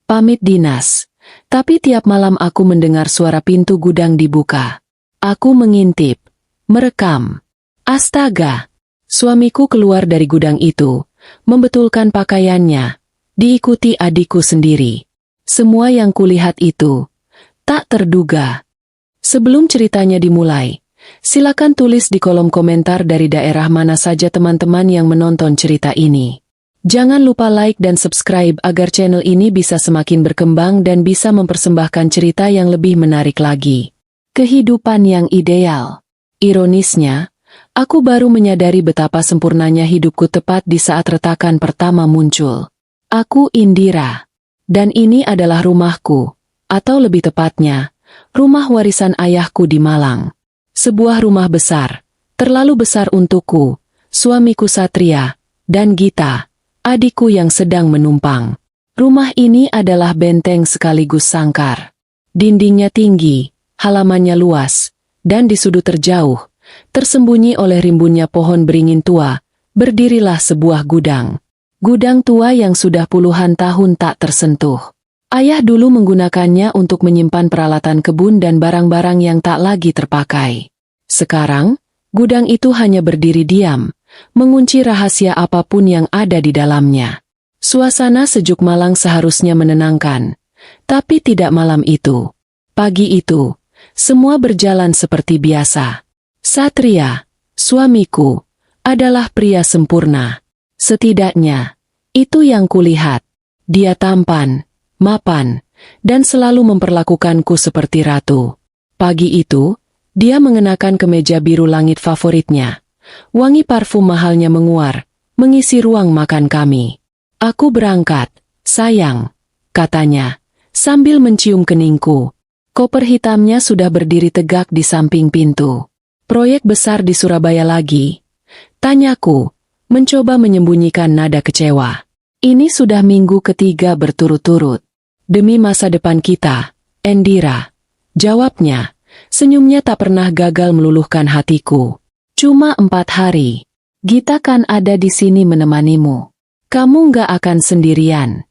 pamit dinas. Tapi tiap malam aku mendengar suara pintu gudang dibuka. Aku mengintip, merekam. Astaga! Suamiku keluar dari gudang itu, membetulkan pakaiannya, diikuti adikku sendiri. Semua yang kulihat itu tak terduga. Sebelum ceritanya dimulai, silakan tulis di kolom komentar dari daerah mana saja teman-teman yang menonton cerita ini. Jangan lupa like dan subscribe agar channel ini bisa semakin berkembang dan bisa mempersembahkan cerita yang lebih menarik lagi. Kehidupan yang ideal. Ironisnya, aku baru menyadari betapa sempurnanya hidupku tepat di saat retakan pertama muncul. Aku Indira. Dan ini adalah rumahku, atau lebih tepatnya, rumah warisan ayahku di Malang. Sebuah rumah besar, terlalu besar untukku, suamiku Satria, dan Gita, adikku yang sedang menumpang. Rumah ini adalah benteng sekaligus sangkar. Dindingnya tinggi, halamannya luas, dan di sudut terjauh, tersembunyi oleh rimbunnya pohon beringin tua, berdirilah sebuah gudang. Gudang tua yang sudah puluhan tahun tak tersentuh. Ayah dulu menggunakannya untuk menyimpan peralatan kebun dan barang-barang yang tak lagi terpakai. Sekarang, gudang itu hanya berdiri diam, mengunci rahasia apapun yang ada di dalamnya. Suasana sejuk Malang seharusnya menenangkan, tapi tidak malam itu. Pagi itu, semua berjalan seperti biasa. Satria, suamiku, adalah pria sempurna. Setidaknya, itu yang kulihat. Dia tampan, mapan, dan selalu memperlakukanku seperti ratu. Pagi itu, dia mengenakan kemeja biru langit favoritnya. Wangi parfum mahalnya menguar, mengisi ruang makan kami. Aku berangkat, sayang, katanya, sambil mencium keningku. Koper hitamnya sudah berdiri tegak di samping pintu. Proyek besar di Surabaya lagi? Tanyaku, mencoba menyembunyikan nada kecewa. Ini sudah minggu ketiga berturut-turut. Demi masa depan kita, Indira. Jawabnya, senyumnya tak pernah gagal meluluhkan hatiku. Cuma 4 hari. Gita kan ada di sini menemanimu. Kamu nggak akan sendirian.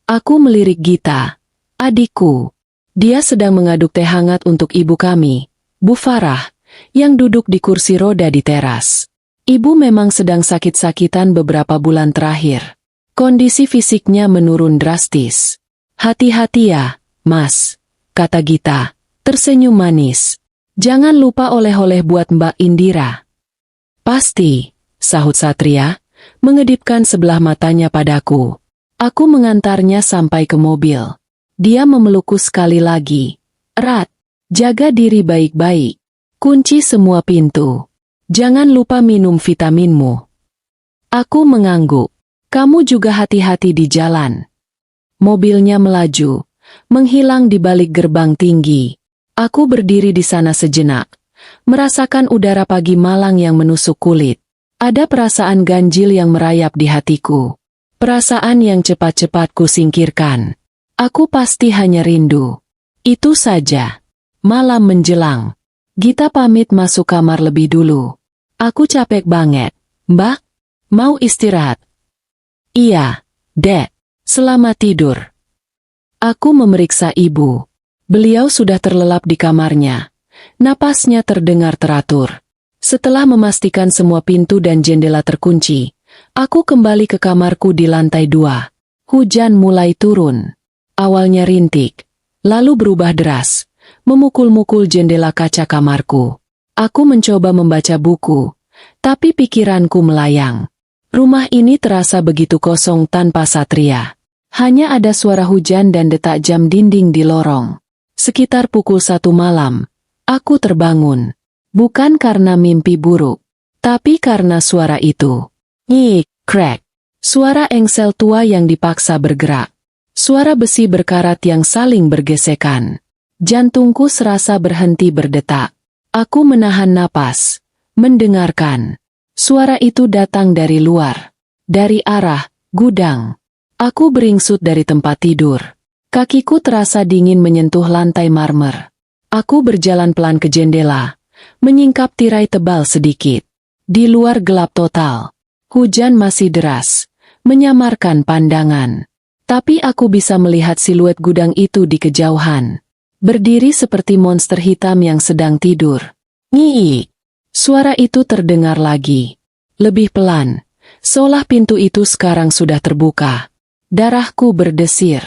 Aku melirik Gita, adikku. Dia sedang mengaduk teh hangat untuk ibu kami, Bu Farah, yang duduk di kursi roda di teras. Ibu memang sedang sakit-sakitan beberapa bulan terakhir. Kondisi fisiknya menurun drastis. Hati-hati ya, Mas, kata Gita, tersenyum manis. Jangan lupa oleh-oleh buat Mbak Indira. Pasti, sahut Satria, mengedipkan sebelah matanya padaku. Aku mengantarnya sampai ke mobil. Dia memelukku sekali lagi. Erat, jaga diri baik-baik. Kunci semua pintu. Jangan lupa minum vitaminmu. Aku mengangguk. Kamu juga hati-hati di jalan. Mobilnya melaju, menghilang di balik gerbang tinggi. Aku berdiri di sana sejenak, merasakan udara pagi Malang yang menusuk kulit. Ada perasaan ganjil yang merayap di hatiku. Perasaan yang cepat-cepat ku singkirkan. Aku pasti hanya rindu. Itu saja. Malam menjelang. Gita pamit masuk kamar lebih dulu. Aku capek banget. Mbak, mau istirahat? Iya, Dek. Selamat tidur. Aku memeriksa ibu. Beliau sudah terlelap di kamarnya. Napasnya terdengar teratur. Setelah memastikan semua pintu dan jendela terkunci, aku kembali ke kamarku di lantai 2. Hujan mulai turun. Awalnya rintik, lalu berubah deras, memukul-mukul jendela kaca kamarku. Aku mencoba membaca buku, tapi pikiranku melayang. Rumah ini terasa begitu kosong tanpa Satria. Hanya ada suara hujan dan detak jam dinding di lorong. Sekitar pukul 1 malam, aku terbangun. Bukan karena mimpi buruk, tapi karena suara itu. Nyik, krek. Suara engsel tua yang dipaksa bergerak. Suara besi berkarat yang saling bergesekan. Jantungku serasa berhenti berdetak. Aku menahan napas, mendengarkan. Suara itu datang dari luar. Dari arah gudang. Aku beringsut dari tempat tidur. Kakiku terasa dingin menyentuh lantai marmer. Aku berjalan pelan ke jendela, menyingkap tirai tebal sedikit. Di luar gelap total. Hujan masih deras, menyamarkan pandangan. Tapi aku bisa melihat siluet gudang itu di kejauhan. Berdiri seperti monster hitam yang sedang tidur. Ngii! Suara itu terdengar lagi. Lebih pelan. Seolah pintu itu sekarang sudah terbuka. Darahku berdesir.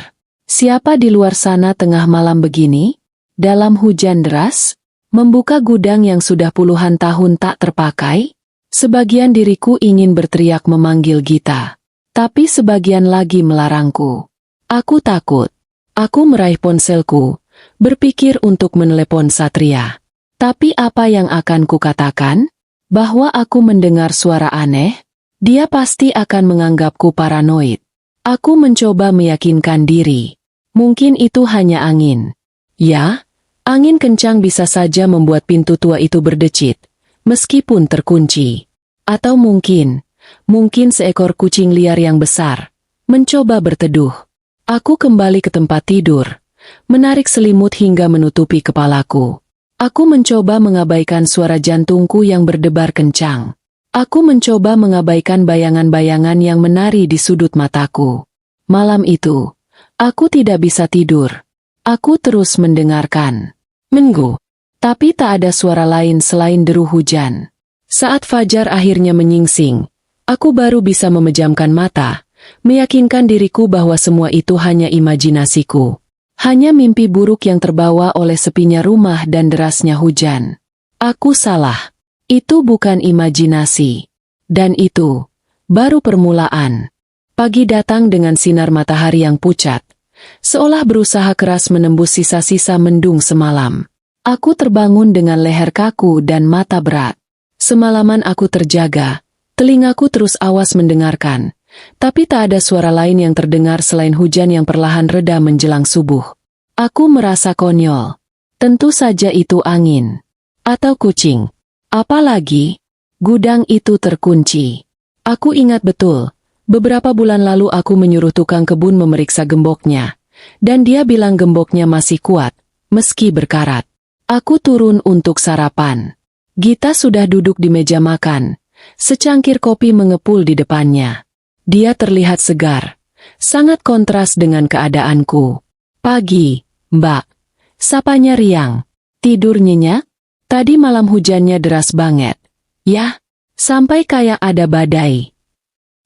Siapa di luar sana tengah malam begini? Dalam hujan deras? Membuka gudang yang sudah puluhan tahun tak terpakai? Sebagian diriku ingin berteriak memanggil Gita. Tapi sebagian lagi melarangku. Aku takut. Aku meraih ponselku, berpikir untuk menelepon Satria. Tapi apa yang akan kukatakan? Bahwa aku mendengar suara aneh? Dia pasti akan menganggapku paranoid. Aku mencoba meyakinkan diri. Mungkin itu hanya angin. Ya, angin kencang bisa saja membuat pintu tua itu berdecit, meskipun terkunci. Atau mungkin seekor kucing liar yang besar, mencoba berteduh. Aku kembali ke tempat tidur, menarik selimut hingga menutupi kepalaku. Aku mencoba mengabaikan suara jantungku yang berdebar kencang. Aku mencoba mengabaikan bayangan-bayangan yang menari di sudut mataku. Malam itu, aku tidak bisa tidur. Aku terus mendengarkan. Menggu. Tapi tak ada suara lain selain deru hujan. Saat fajar akhirnya menyingsing, aku baru bisa memejamkan mata, meyakinkan diriku bahwa semua itu hanya imajinasiku. Hanya mimpi buruk yang terbawa oleh sepinya rumah dan derasnya hujan. Aku salah. Itu bukan imajinasi. Dan itu baru permulaan. Pagi datang dengan sinar matahari yang pucat, seolah berusaha keras menembus sisa-sisa mendung semalam. Aku terbangun dengan leher kaku dan mata berat. Semalaman aku terjaga, telingaku terus awas mendengarkan, tapi tak ada suara lain yang terdengar selain hujan yang perlahan reda menjelang subuh. Aku merasa konyol. Tentu saja itu angin. Atau kucing. Apalagi, gudang itu terkunci. Aku ingat betul, beberapa bulan lalu aku menyuruh tukang kebun memeriksa gemboknya, dan dia bilang gemboknya masih kuat, meski berkarat. Aku turun untuk sarapan. Gita sudah duduk di meja makan, secangkir kopi mengepul di depannya. Dia terlihat segar, sangat kontras dengan keadaanku. Pagi, Mbak. Sapanya riang. Tidur nyenyak? Tadi malam hujannya deras banget. Yah, sampai kayak ada badai.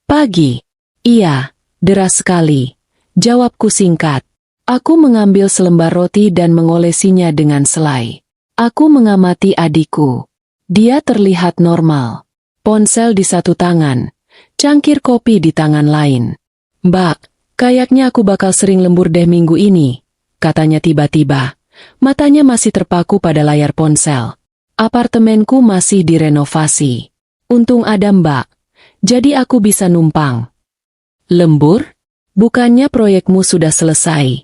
Pagi. Iya, deras sekali. Jawabku singkat. Aku mengambil selembar roti dan mengolesinya dengan selai. Aku mengamati adikku. Dia terlihat normal. Ponsel di satu tangan, cangkir kopi di tangan lain. Mbak, kayaknya aku bakal sering lembur deh minggu ini, katanya tiba-tiba. Matanya masih terpaku pada layar ponsel. Apartemenku masih direnovasi. Untung ada Mbak, jadi aku bisa numpang. Lembur? Bukannya proyekmu sudah selesai?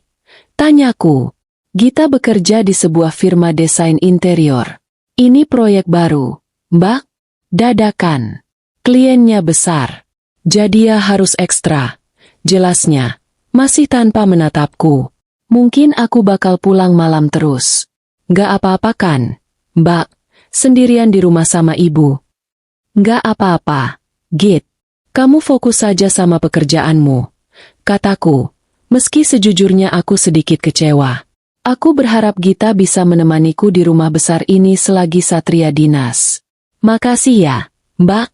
Tanyaku. Gita bekerja di sebuah firma desain interior. Ini proyek baru, Mbak? Dadakan. Kliennya besar. Jadi ya harus ekstra. Jelasnya, masih tanpa menatapku. Mungkin aku bakal pulang malam terus. Gak apa-apa kan, Mbak? Sendirian di rumah sama ibu. Gak apa-apa, Git. Kamu fokus saja sama pekerjaanmu, kataku. Meski sejujurnya aku sedikit kecewa. Aku berharap Gita bisa menemaniku di rumah besar ini selagi Satria dinas. Makasih ya, Mbak.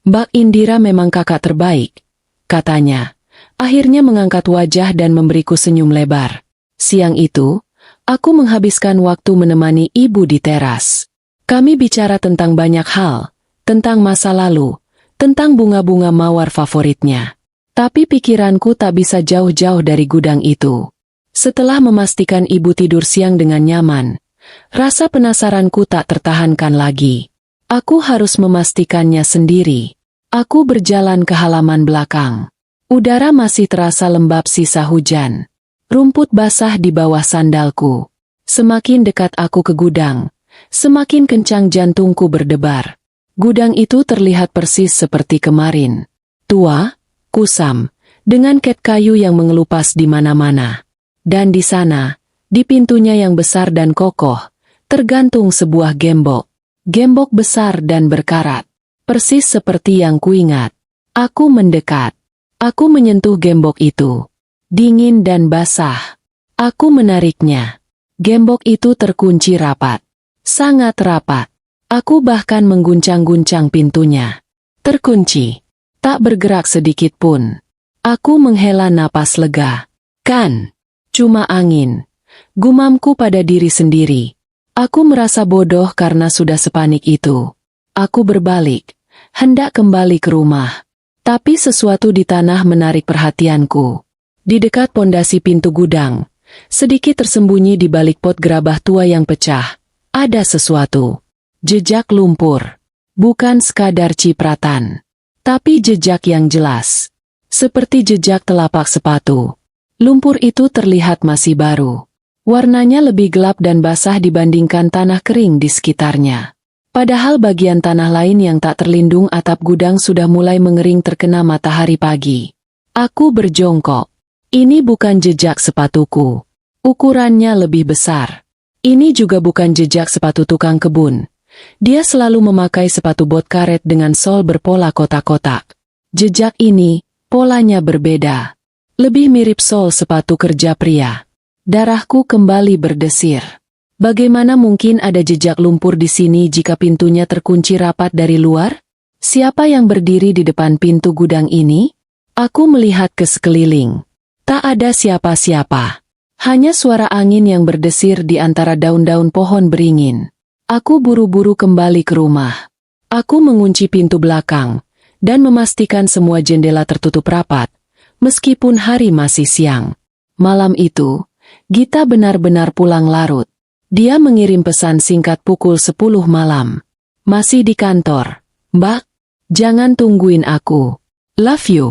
Mbak Indira memang kakak terbaik, katanya. Akhirnya mengangkat wajah dan memberiku senyum lebar. Siang itu, aku menghabiskan waktu menemani ibu di teras. Kami bicara tentang banyak hal, tentang masa lalu, tentang bunga-bunga mawar favoritnya. Tapi pikiranku tak bisa jauh-jauh dari gudang itu. Setelah memastikan ibu tidur siang dengan nyaman, rasa penasaranku tak tertahankan lagi. Aku harus memastikannya sendiri. Aku berjalan ke halaman belakang. Udara masih terasa lembab sisa hujan. Rumput basah di bawah sandalku. Semakin dekat aku ke gudang, semakin kencang jantungku berdebar. Gudang itu terlihat persis seperti kemarin. Tua, kusam, dengan ket kayu yang mengelupas di mana-mana. Dan di sana, di pintunya yang besar dan kokoh, tergantung sebuah gembok. Gembok besar dan berkarat. Persis seperti yang kuingat. Aku mendekat. Aku menyentuh gembok itu. dingin dan basah. Aku menariknya. Gembok itu terkunci rapat. Sangat rapat. Aku bahkan mengguncang-guncang pintunya. Terkunci. Tak bergerak sedikit pun. Aku menghela napas lega. Kan? Cuma angin. Gumamku pada diri sendiri. Aku merasa bodoh karena sudah sepanik itu. Aku berbalik. Hendak kembali ke rumah. Tapi sesuatu di tanah menarik perhatianku. Di dekat pondasi pintu gudang, sedikit tersembunyi di balik pot gerabah tua yang pecah, ada sesuatu. Jejak lumpur. Bukan sekadar cipratan. Tapi jejak yang jelas. Seperti jejak telapak sepatu. Lumpur itu terlihat masih baru. Warnanya lebih gelap dan basah dibandingkan tanah kering di sekitarnya. Padahal bagian tanah lain yang tak terlindung atap gudang sudah mulai mengering terkena matahari pagi. Aku berjongkok. Ini bukan jejak sepatuku. Ukurannya lebih besar. Ini juga bukan jejak sepatu tukang kebun. Dia selalu memakai sepatu bot karet dengan sol berpola kotak-kotak. Jejak ini, polanya berbeda. Lebih mirip sol sepatu kerja pria. Darahku kembali berdesir. Bagaimana mungkin ada jejak lumpur di sini jika pintunya terkunci rapat dari luar? Siapa yang berdiri di depan pintu gudang ini? Aku melihat ke sekeliling. Tak ada siapa-siapa. Hanya suara angin yang berdesir di antara daun-daun pohon beringin. Aku buru-buru kembali ke rumah. Aku mengunci pintu belakang dan memastikan semua jendela tertutup rapat, meskipun hari masih siang. Malam itu, Gita benar-benar pulang larut. Dia mengirim pesan singkat pukul 10 malam. Masih di kantor. Mbak, jangan tungguin aku. Love you.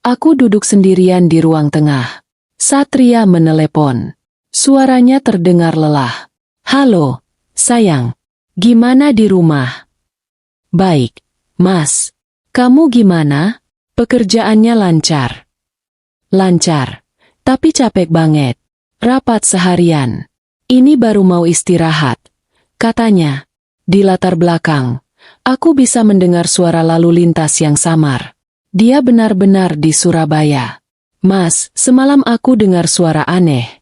Aku duduk sendirian di ruang tengah. Satria menelepon. Suaranya terdengar lelah. Halo, sayang. Gimana di rumah? Baik, Mas. Kamu gimana? Pekerjaannya lancar. Lancar. Tapi capek banget. Rapat seharian. Ini baru mau istirahat. Katanya. Di latar belakang, aku bisa mendengar suara lalu lintas yang samar. Dia benar-benar di Surabaya. Mas, semalam aku dengar suara aneh.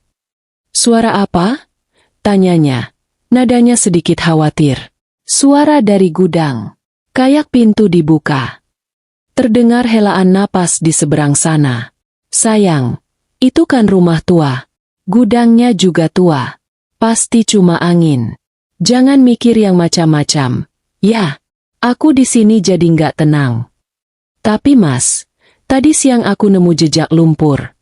Suara apa? Tanyanya. Nadanya sedikit khawatir. Suara dari gudang. Kayak pintu dibuka. Terdengar helaan napas di seberang sana. Sayang, itu kan rumah tua. Gudangnya juga tua. Pasti cuma angin. Jangan mikir yang macam-macam. Ya, aku di sini jadi nggak tenang. Tapi Mas, tadi siang aku nemu jejak lumpur.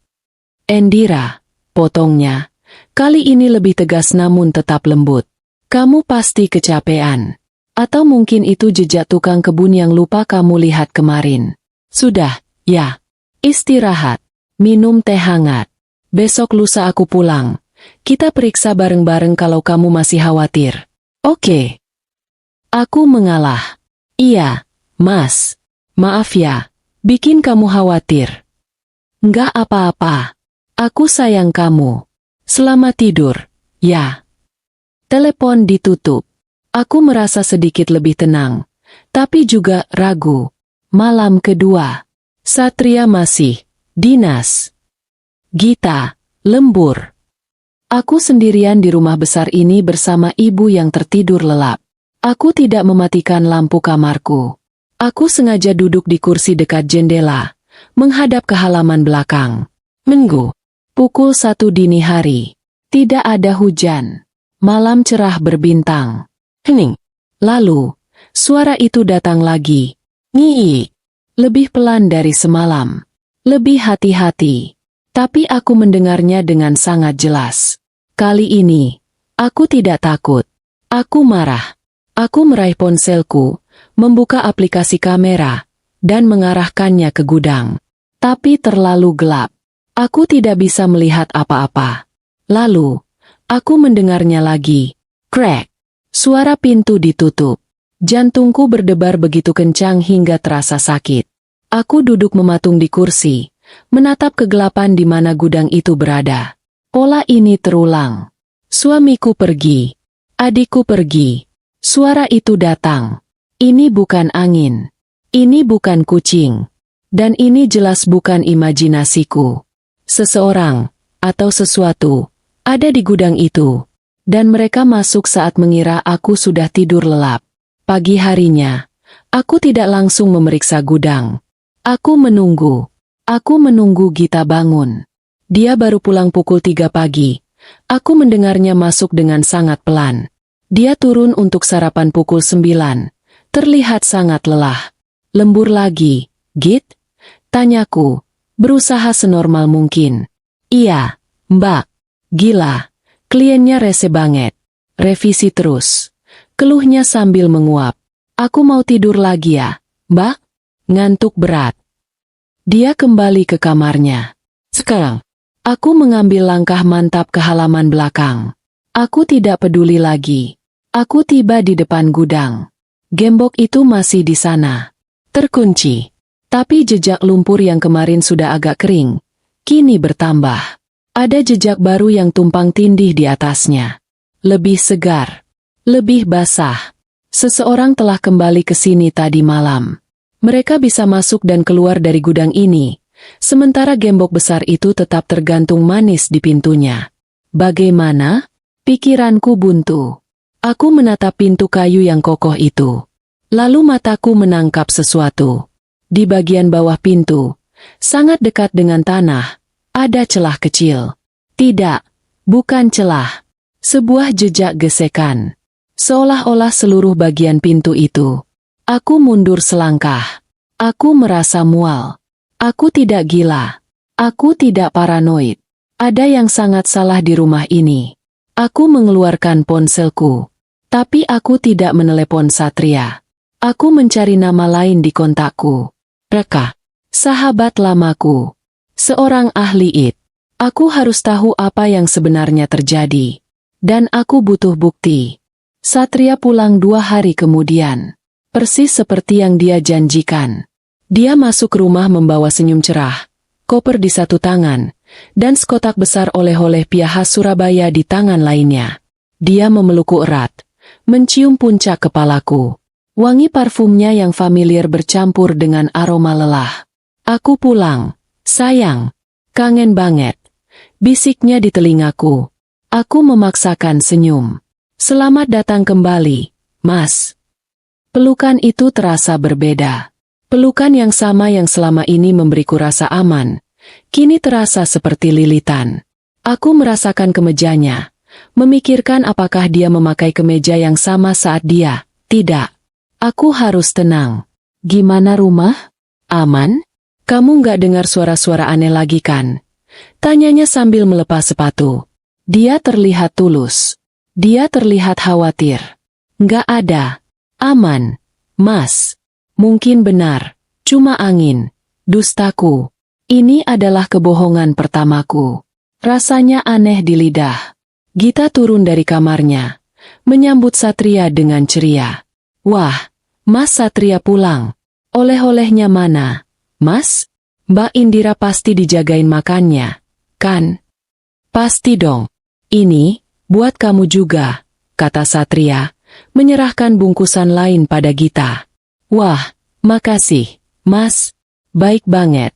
Endira, potongnya. Kali ini lebih tegas namun tetap lembut. Kamu pasti kecapean. Atau mungkin itu jejak tukang kebun yang lupa kamu lihat kemarin. Sudah, ya. Istirahat. Minum teh hangat. Besok lusa aku pulang. Kita periksa bareng-bareng kalau kamu masih khawatir. Oke. Aku mengalah. Iya, Mas. Maaf ya, bikin kamu khawatir. Nggak apa-apa. Aku sayang kamu. Selamat tidur, ya. Telepon ditutup. Aku merasa sedikit lebih tenang, tapi juga ragu. Malam kedua. Satria masih dinas. Gita, lembur. Aku sendirian di rumah besar ini bersama ibu yang tertidur lelap. Aku tidak mematikan lampu kamarku. Aku sengaja duduk di kursi dekat jendela, menghadap ke halaman belakang. Minggu. Pukul 1 dini hari. Tidak ada hujan. Malam cerah berbintang. Hening. Lalu, suara itu datang lagi. Nyi. Lebih pelan dari semalam. Lebih hati-hati. Tapi aku mendengarnya dengan sangat jelas. Kali ini, aku tidak takut. Aku marah. Aku meraih ponselku, membuka aplikasi kamera, dan mengarahkannya ke gudang. Tapi terlalu gelap. Aku tidak bisa melihat apa-apa. Lalu, aku mendengarnya lagi. Crack. Suara pintu ditutup. Jantungku berdebar begitu kencang hingga terasa sakit. Aku duduk mematung di kursi, menatap kegelapan di mana gudang itu berada. Pola ini terulang. Suamiku pergi. Adikku pergi. Suara itu datang. Ini bukan angin. Ini bukan kucing. Dan ini jelas bukan imajinasiku. Seseorang, atau sesuatu, ada di gudang itu. Dan mereka masuk saat mengira aku sudah tidur lelap. Pagi harinya, aku tidak langsung memeriksa gudang. Aku menunggu. Aku menunggu Gita bangun. Dia baru pulang pukul 3 pagi. Aku mendengarnya masuk dengan sangat pelan. Dia turun untuk sarapan pukul 9. Terlihat sangat lelah. Lembur lagi, Git? Tanyaku, berusaha senormal mungkin. Iya, Mbak. Gila. Kliennya rese banget. Revisi terus. Keluhnya sambil menguap. Aku mau tidur lagi ya, Mbak? Ngantuk berat. Dia kembali ke kamarnya. Sekarang, aku mengambil langkah mantap ke halaman belakang. Aku tidak peduli lagi. Aku tiba di depan gudang. Gembok itu masih di sana. Terkunci. Tapi jejak lumpur yang kemarin sudah agak kering, kini bertambah. Ada jejak baru yang tumpang tindih di atasnya. Lebih segar. Lebih basah. Seseorang telah kembali ke sini tadi malam. Mereka bisa masuk dan keluar dari gudang ini, sementara gembok besar itu tetap tergantung manis di pintunya. Bagaimana? Pikiranku buntu. Aku menatap pintu kayu yang kokoh itu. Lalu mataku menangkap sesuatu. Di bagian bawah pintu, sangat dekat dengan tanah, ada celah kecil. Tidak, bukan celah. Sebuah jejak gesekan. Seolah-olah seluruh bagian pintu itu. Aku mundur selangkah. Aku merasa mual. Aku tidak gila. Aku tidak paranoid. Ada yang sangat salah di rumah ini. Aku mengeluarkan ponselku. Tapi aku tidak menelepon Satria. Aku mencari nama lain di kontakku. Reka, sahabat lamaku. Seorang ahli IT. Aku harus tahu apa yang sebenarnya terjadi. Dan aku butuh bukti. Satria pulang 2 hari kemudian. Persis seperti yang dia janjikan. Dia masuk rumah membawa senyum cerah, koper di satu tangan, dan sekotak besar oleh-oleh pia khas Surabaya di tangan lainnya. Dia memelukku erat, mencium puncak kepalaku. Wangi parfumnya yang familiar bercampur dengan aroma lelah. Aku pulang, sayang. Kangen banget. Bisiknya di telingaku. Aku memaksakan senyum. Selamat datang kembali, Mas. Pelukan itu terasa berbeda. Pelukan yang sama yang selama ini memberiku rasa aman, kini terasa seperti lilitan. Aku merasakan kemejanya, memikirkan apakah dia memakai kemeja yang sama saat dia. Tidak. Aku harus tenang. Gimana rumah? Aman? Kamu nggak dengar suara-suara aneh lagi kan? Tanyanya sambil melepas sepatu. Dia terlihat tulus. Dia terlihat khawatir. Nggak ada. Aman. Mas. Mungkin benar. Cuma angin. Dustaku. Ini adalah kebohongan pertamaku. Rasanya aneh di lidah. Gita turun dari kamarnya. Menyambut Satria dengan ceria. Wah, Mas Satria pulang. Oleh-olehnya mana? Mas? Mbak Indira pasti dijagain makannya, kan? Pasti dong. Ini, buat kamu juga, kata Satria, menyerahkan bungkusan lain pada Gita. Wah, makasih, Mas. Baik banget.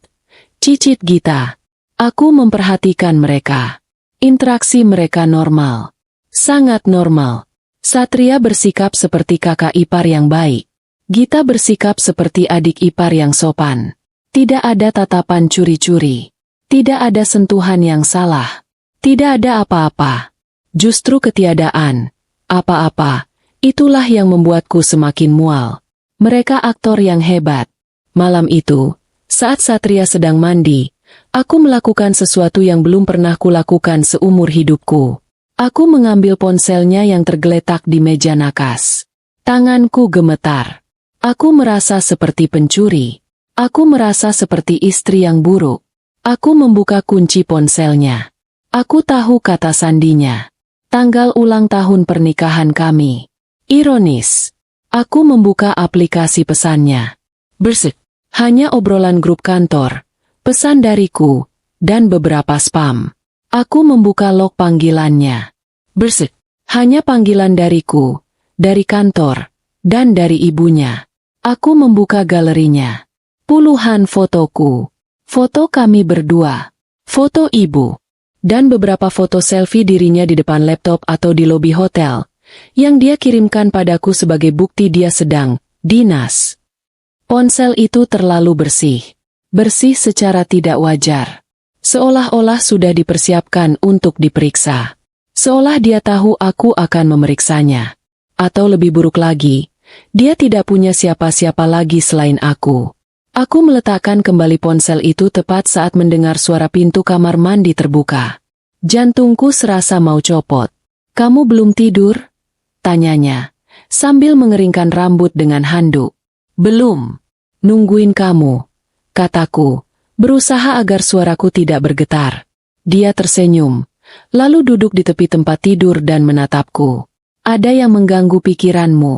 Cicit Gita. Aku memperhatikan mereka. Interaksi mereka normal. Sangat normal. Satria bersikap seperti kakak ipar yang baik. Gita bersikap seperti adik ipar yang sopan. Tidak ada tatapan curi-curi. Tidak ada sentuhan yang salah. Tidak ada apa-apa. Justru ketiadaan. Apa-apa. Itulah yang membuatku semakin mual. Mereka aktor yang hebat. Malam itu, saat Satria sedang mandi, aku melakukan sesuatu yang belum pernah kulakukan seumur hidupku. Aku mengambil ponselnya yang tergeletak di meja nakas. Tanganku gemetar. Aku merasa seperti pencuri. Aku merasa seperti istri yang buruk. Aku membuka kunci ponselnya. Aku tahu kata sandinya. Tanggal ulang tahun pernikahan kami. Ironis. Aku membuka aplikasi pesannya. Bersik. Hanya obrolan grup kantor, pesan dariku, dan beberapa spam. Aku membuka log panggilannya. Bersik. Hanya panggilan dariku, dari kantor, dan dari ibunya. Aku membuka galerinya. Puluhan fotoku. Foto kami berdua. foto ibu, dan beberapa foto selfie dirinya di depan laptop atau di lobi hotel, yang dia kirimkan padaku sebagai bukti dia sedang dinas. Ponsel itu terlalu bersih. Bersih secara tidak wajar. Seolah-olah sudah dipersiapkan untuk diperiksa. Seolah dia tahu aku akan memeriksanya. Atau lebih buruk lagi, dia tidak punya siapa-siapa lagi selain aku. Aku meletakkan kembali ponsel itu tepat saat mendengar suara pintu kamar mandi terbuka. Jantungku serasa mau copot. "Kamu belum tidur?" tanyanya, sambil mengeringkan rambut dengan handuk. "Belum. Nungguin kamu," kataku, berusaha agar suaraku tidak bergetar. Dia tersenyum, lalu duduk di tepi tempat tidur dan menatapku. "Ada yang mengganggu pikiranmu,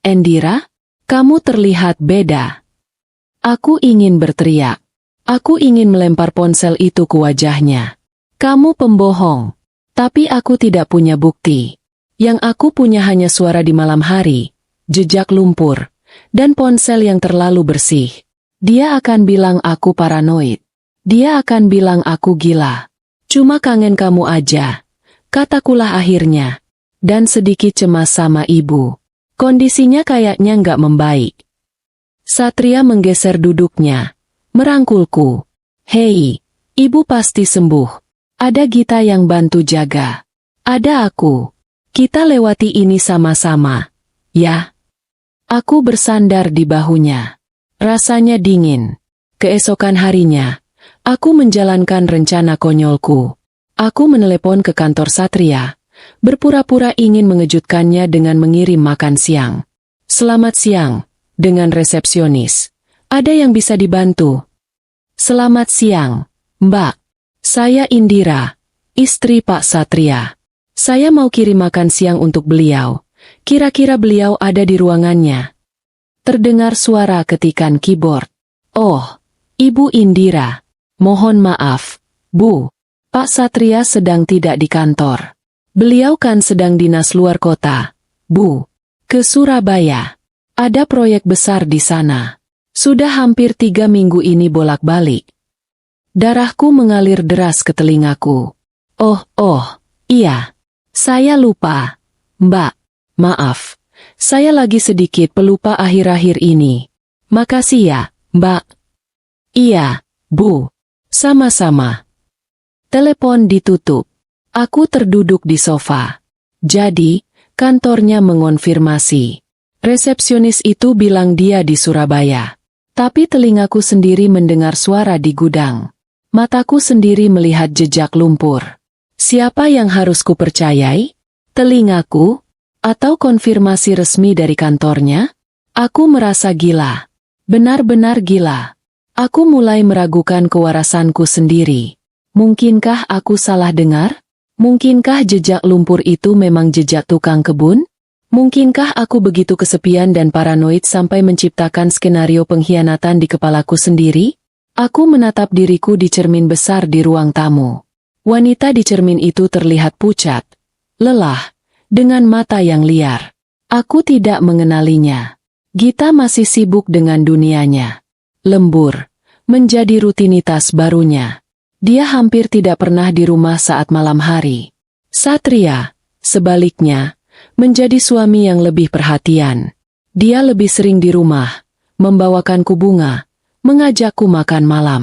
Indira? Kamu terlihat beda." Aku ingin berteriak. Aku ingin melempar ponsel itu ke wajahnya. "Kamu pembohong." Tapi aku tidak punya bukti. Yang aku punya hanya suara di malam hari, jejak lumpur, dan ponsel yang terlalu bersih. Dia akan bilang aku paranoid. Dia akan bilang aku gila. "Cuma kangen kamu aja," katakulah akhirnya. Dan sedikit cemas sama ibu. Kondisinya kayaknya nggak membaik. Satria menggeser duduknya, merangkulku. "Hei, ibu pasti sembuh. Ada Gita yang bantu jaga. Ada aku. Kita lewati ini sama-sama, ya?" Aku bersandar di bahunya. Rasanya dingin. Keesokan harinya, aku menjalankan rencana konyolku. Aku menelepon ke kantor Satria, berpura-pura ingin mengejutkannya dengan mengirim makan siang. "Selamat siang," dengan resepsionis. "Ada yang bisa dibantu?" "Selamat siang, Mbak. Saya Indira, istri Pak Satria. Saya mau kirim makan siang untuk beliau. Kira-kira beliau ada di ruangannya." Terdengar suara ketikan keyboard. "Oh, Ibu Indira. Mohon maaf, Bu. Pak Satria sedang tidak di kantor. Beliau kan sedang dinas luar kota, Bu. Ke Surabaya. Ada proyek besar di sana. Sudah hampir 3 minggu ini bolak-balik." Darahku mengalir deras ke telingaku. Oh, iya. Saya lupa. Mbak, maaf. Saya lagi sedikit pelupa akhir-akhir ini. Makasih ya, Mbak. "Iya, Bu. Sama-sama." Telepon ditutup. Aku terduduk di sofa. Jadi, kantornya mengonfirmasi. Resepsionis itu bilang dia di Surabaya. Tapi telingaku sendiri mendengar suara di gudang. Mataku sendiri melihat jejak lumpur. Siapa yang harus kupercayai? Telingaku? Atau konfirmasi resmi dari kantornya? Aku merasa gila. Benar-benar gila. Aku mulai meragukan kewarasanku sendiri. Mungkinkah aku salah dengar? Mungkinkah jejak lumpur itu memang jejak tukang kebun? Mungkinkah aku begitu kesepian dan paranoid sampai menciptakan skenario pengkhianatan di kepalaku sendiri? Aku menatap diriku di cermin besar di ruang tamu. Wanita di cermin itu terlihat pucat, lelah, dengan mata yang liar. Aku tidak mengenalinya. Gita masih sibuk dengan dunianya. Lembur, menjadi rutinitas barunya. Dia hampir tidak pernah di rumah saat malam hari. Satria, sebaliknya, menjadi suami yang lebih perhatian. Dia lebih sering di rumah, membawakanku bunga, mengajakku makan malam.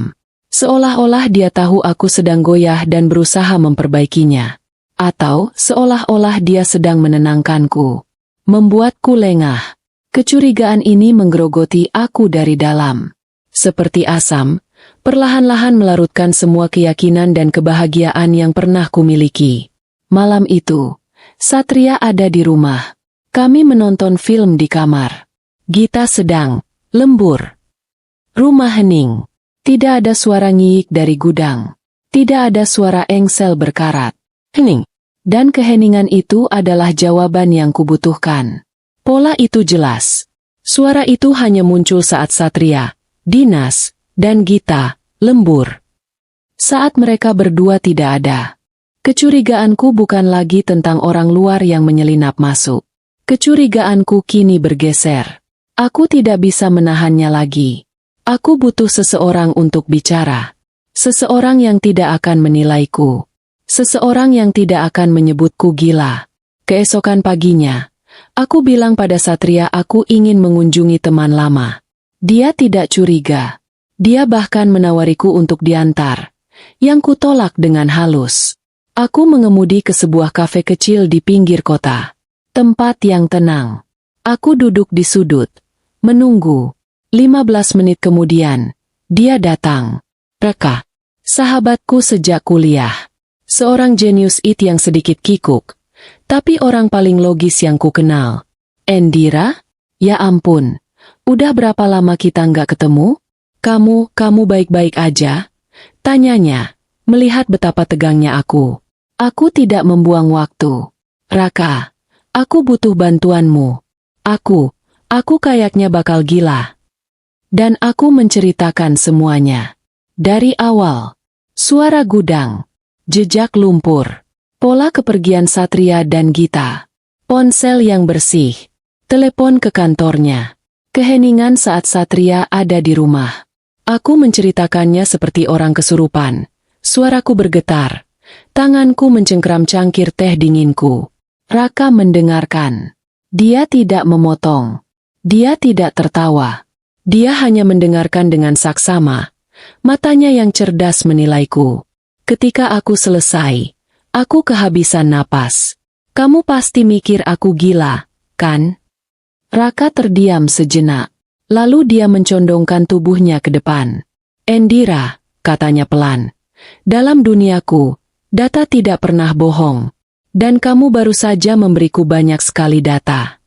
Seolah-olah dia tahu aku sedang goyah dan berusaha memperbaikinya. Atau seolah-olah dia sedang menenangkanku. Membuatku lengah. Kecurigaan ini menggerogoti aku dari dalam. Seperti asam, perlahan-lahan melarutkan semua keyakinan dan kebahagiaan yang pernah kumiliki. Malam itu, Satria ada di rumah. Kami menonton film di kamar. Gita sedang lembur. Rumah hening. Tidak ada suara ngiik dari gudang. Tidak ada suara engsel berkarat. Hening. Dan keheningan itu adalah jawaban yang kubutuhkan. Pola itu jelas. Suara itu hanya muncul saat Satria, Dinas, dan Gita lembur. Saat mereka berdua tidak ada. Kecurigaanku bukan lagi tentang orang luar yang menyelinap masuk. Kecurigaanku kini bergeser. Aku tidak bisa menahannya lagi. Aku butuh seseorang untuk bicara. Seseorang yang tidak akan menilaiku. Seseorang yang tidak akan menyebutku gila. Keesokan paginya, aku bilang pada Satria aku ingin mengunjungi teman lama. Dia tidak curiga. Dia bahkan menawariku untuk diantar, yang kutolak dengan halus. Aku mengemudi ke sebuah kafe kecil di pinggir kota. Tempat yang tenang. Aku duduk di sudut, menunggu. 15 menit kemudian, dia datang. Raka, sahabatku sejak kuliah. Seorang jenius yang sedikit kikuk, tapi orang paling logis yang ku kenal. Endira? Ya ampun, udah berapa lama kita nggak ketemu? Kamu baik-baik aja? Tanyanya, melihat betapa tegangnya aku. Aku tidak membuang waktu. Raka, aku butuh bantuanmu. Aku kayaknya bakal gila. Dan aku menceritakan semuanya. Dari awal, suara gudang, jejak lumpur, pola kepergian Satria dan Gita, ponsel yang bersih, telepon ke kantornya, keheningan saat Satria ada di rumah. Aku menceritakannya seperti orang kesurupan. Suaraku bergetar, tanganku mencengkram cangkir teh dinginku. Raka mendengarkan. Dia tidak memotong. Dia tidak tertawa. Dia hanya mendengarkan dengan saksama. Matanya yang cerdas menilaiku. Ketika aku selesai, aku kehabisan napas. Kamu pasti mikir aku gila, kan? Raka terdiam sejenak. Lalu dia mencondongkan tubuhnya ke depan. Endira, katanya pelan. Dalam duniaku, data tidak pernah bohong. Dan kamu baru saja memberiku banyak sekali data.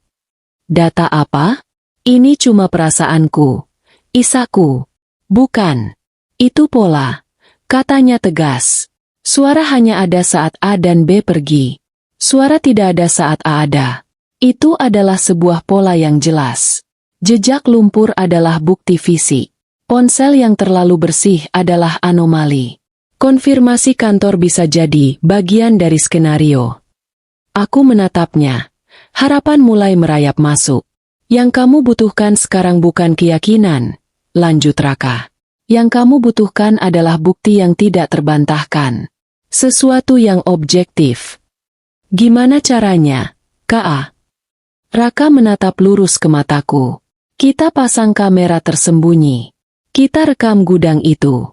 Data apa? Ini cuma perasaanku. Isaku. Bukan. Itu pola. Katanya tegas. Suara hanya ada saat A dan B pergi. Suara tidak ada saat A ada. Itu adalah sebuah pola yang jelas. Jejak lumpur adalah bukti fisik. Ponsel yang terlalu bersih adalah anomali. Konfirmasi kantor bisa jadi bagian dari skenario. Aku menatapnya. Harapan mulai merayap masuk. Yang kamu butuhkan sekarang bukan keyakinan, lanjut Raka. Yang kamu butuhkan adalah bukti yang tidak terbantahkan. Sesuatu yang objektif. Gimana caranya, K.A.? Raka menatap lurus ke mataku. Kita pasang kamera tersembunyi. Kita rekam gudang itu.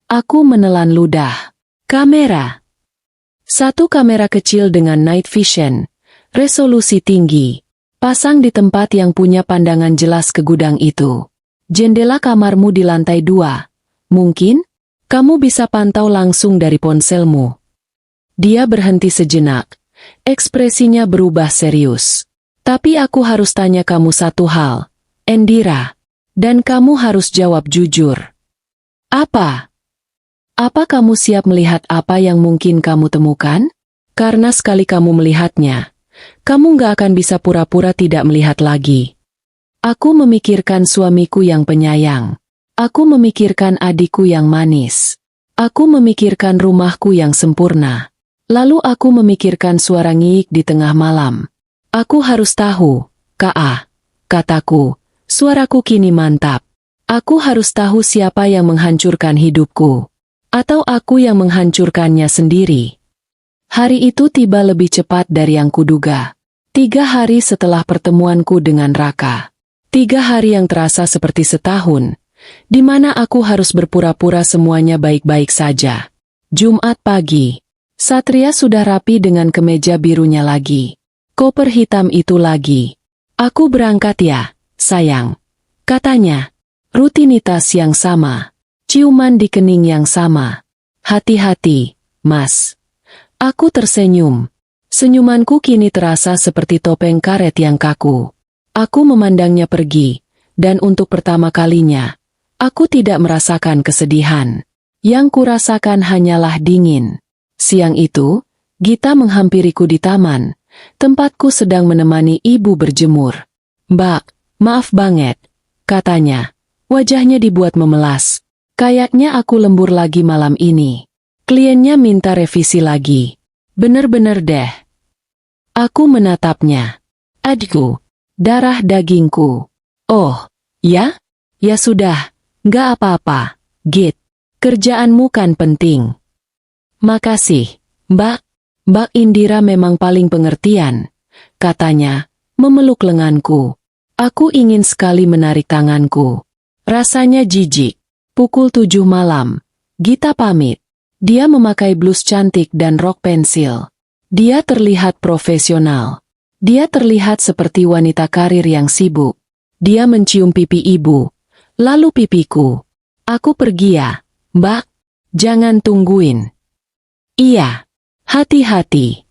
Aku menelan ludah. Kamera. Satu kamera kecil dengan night vision, resolusi tinggi. Pasang di tempat yang punya pandangan jelas ke gudang itu. Jendela kamarmu di lantai 2. Mungkin, kamu bisa pantau langsung dari ponselmu. Dia berhenti sejenak. Ekspresinya berubah serius. Tapi aku harus tanya kamu satu hal, Endira. Dan kamu harus jawab jujur. Apa? Apa kamu siap melihat apa yang mungkin kamu temukan? Karena sekali kamu melihatnya, kamu gak akan bisa pura-pura tidak melihat lagi. Aku memikirkan suamiku yang penyayang. Aku memikirkan adikku yang manis. Aku memikirkan rumahku yang sempurna. Lalu aku memikirkan suara ngiik di tengah malam. Aku harus tahu, K.A. Kataku, suaraku kini mantap. Aku harus tahu siapa yang menghancurkan hidupku. Atau aku yang menghancurkannya sendiri. Hari itu tiba lebih cepat dari yang kuduga. 3 hari setelah pertemuanku dengan Raka. 3 hari yang terasa seperti setahun, di mana aku harus berpura-pura semuanya baik-baik saja. Jumat pagi, Satria sudah rapi dengan kemeja birunya lagi. Koper hitam itu lagi. Aku berangkat ya, sayang. Katanya, rutinitas yang sama. Ciuman di kening yang sama. Hati-hati, Mas. Aku tersenyum. Senyumanku kini terasa seperti topeng karet yang kaku. Aku memandangnya pergi, dan untuk pertama kalinya, aku tidak merasakan kesedihan. Yang kurasakan hanyalah dingin. Siang itu, Gita menghampiriku di taman, tempatku sedang menemani ibu berjemur. Mbak, maaf banget, katanya. Wajahnya dibuat memelas. Kayaknya aku lembur lagi malam ini. Kliennya minta revisi lagi. Bener-bener deh. Aku menatapnya. Adikku, darah dagingku. Oh, ya? Ya sudah, nggak apa-apa, Git. Kerjaanmu kan penting. Makasih, Mbak. Mbak Indira memang paling pengertian, katanya, memeluk lenganku. Aku ingin sekali menarik tanganku. Rasanya jijik. Pukul 7 malam. Gita pamit. Dia memakai blus cantik dan rok pensil. Dia terlihat profesional. Dia terlihat seperti wanita karir yang sibuk. Dia mencium pipi ibu, lalu pipiku. Aku pergi ya, Mbak. Jangan tungguin. Iya. Hati-hati.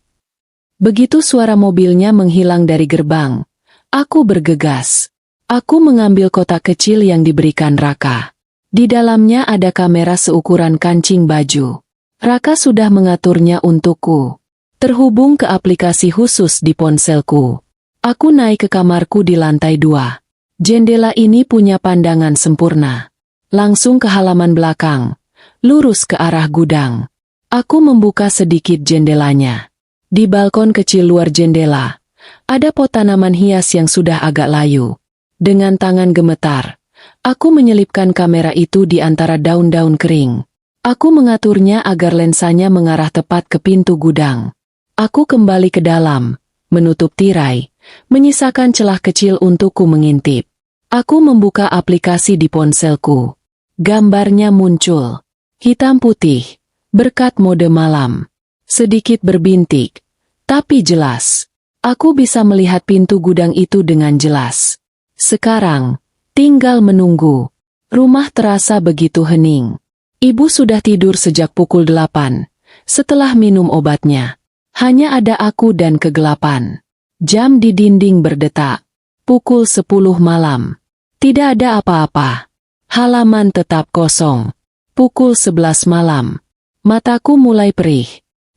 Begitu suara mobilnya menghilang dari gerbang, aku bergegas. Aku mengambil kotak kecil yang diberikan Raka. Di dalamnya ada kamera seukuran kancing baju. Raka sudah mengaturnya untukku. Terhubung ke aplikasi khusus di ponselku. Aku naik ke kamarku di lantai 2. Jendela ini punya pandangan sempurna. Langsung ke halaman belakang, lurus ke arah gudang. Aku membuka sedikit jendelanya. Di balkon kecil luar jendela, ada pot tanaman hias yang sudah agak layu. Dengan tangan gemetar, aku menyelipkan kamera itu di antara daun-daun kering. Aku mengaturnya agar lensanya mengarah tepat ke pintu gudang. Aku kembali ke dalam, menutup tirai, menyisakan celah kecil untukku mengintip. Aku membuka aplikasi di ponselku. Gambarnya muncul. Hitam putih. Berkat mode malam. Sedikit berbintik. Tapi jelas. Aku bisa melihat pintu gudang itu dengan jelas. Sekarang, tinggal menunggu. Rumah terasa begitu hening. Ibu sudah tidur sejak pukul 8. Setelah minum obatnya. Hanya ada aku dan kegelapan. Jam di dinding berdetak. Pukul 10 malam. Tidak ada apa-apa. Halaman tetap kosong. Pukul 11 malam. Mataku mulai perih.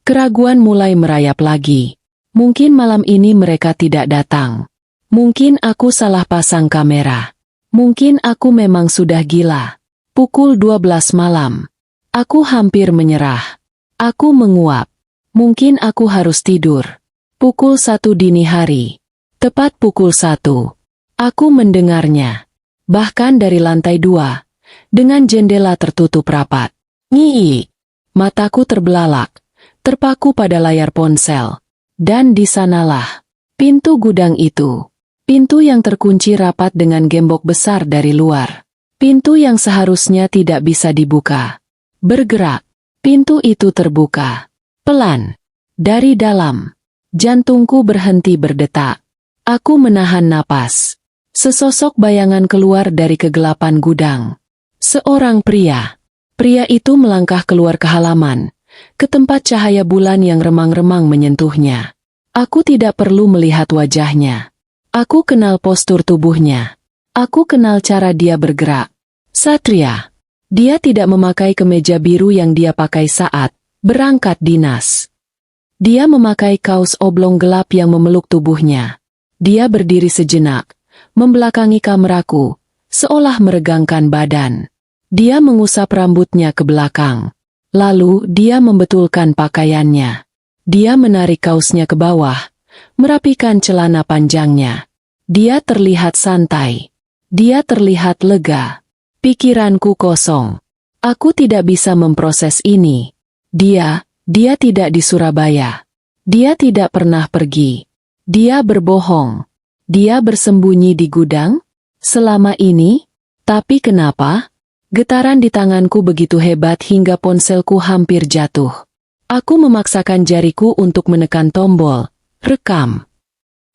Keraguan mulai merayap lagi. Mungkin malam ini mereka tidak datang. Mungkin aku salah pasang kamera. Mungkin aku memang sudah gila. Pukul 12 malam. Aku hampir menyerah. Aku menguap. Mungkin aku harus tidur. Pukul 1 dini hari. Tepat pukul 1. Aku mendengarnya. Bahkan dari lantai 2. Dengan jendela tertutup rapat. Ngii. Mataku terbelalak, terpaku pada layar ponsel. Dan di sanalah pintu gudang itu. Pintu yang terkunci rapat dengan gembok besar dari luar. Pintu yang seharusnya tidak bisa dibuka. Bergerak. Pintu itu terbuka. Pelan. Dari dalam. Jantungku berhenti berdetak. Aku menahan napas. Sesosok bayangan keluar dari kegelapan gudang. Seorang pria. Pria itu melangkah keluar ke halaman, ke tempat cahaya bulan yang remang-remang menyentuhnya. Aku tidak perlu melihat wajahnya. Aku kenal postur tubuhnya. Aku kenal cara dia bergerak. Satria. Dia tidak memakai kemeja biru yang dia pakai saat berangkat dinas. Dia memakai kaos oblong gelap yang memeluk tubuhnya. Dia berdiri sejenak, membelakangi kameraku, seolah meregangkan badan. Dia mengusap rambutnya ke belakang. Lalu dia membetulkan pakaiannya. Dia menarik kaosnya ke bawah, merapikan celana panjangnya. Dia terlihat santai. Dia terlihat lega. Pikiranku kosong. Aku tidak bisa memproses ini. Dia tidak di Surabaya. Dia tidak pernah pergi. Dia berbohong. Dia bersembunyi di gudang? Selama ini? Tapi kenapa? Getaran di tanganku begitu hebat hingga ponselku hampir jatuh. Aku memaksakan jariku untuk menekan tombol. Rekam.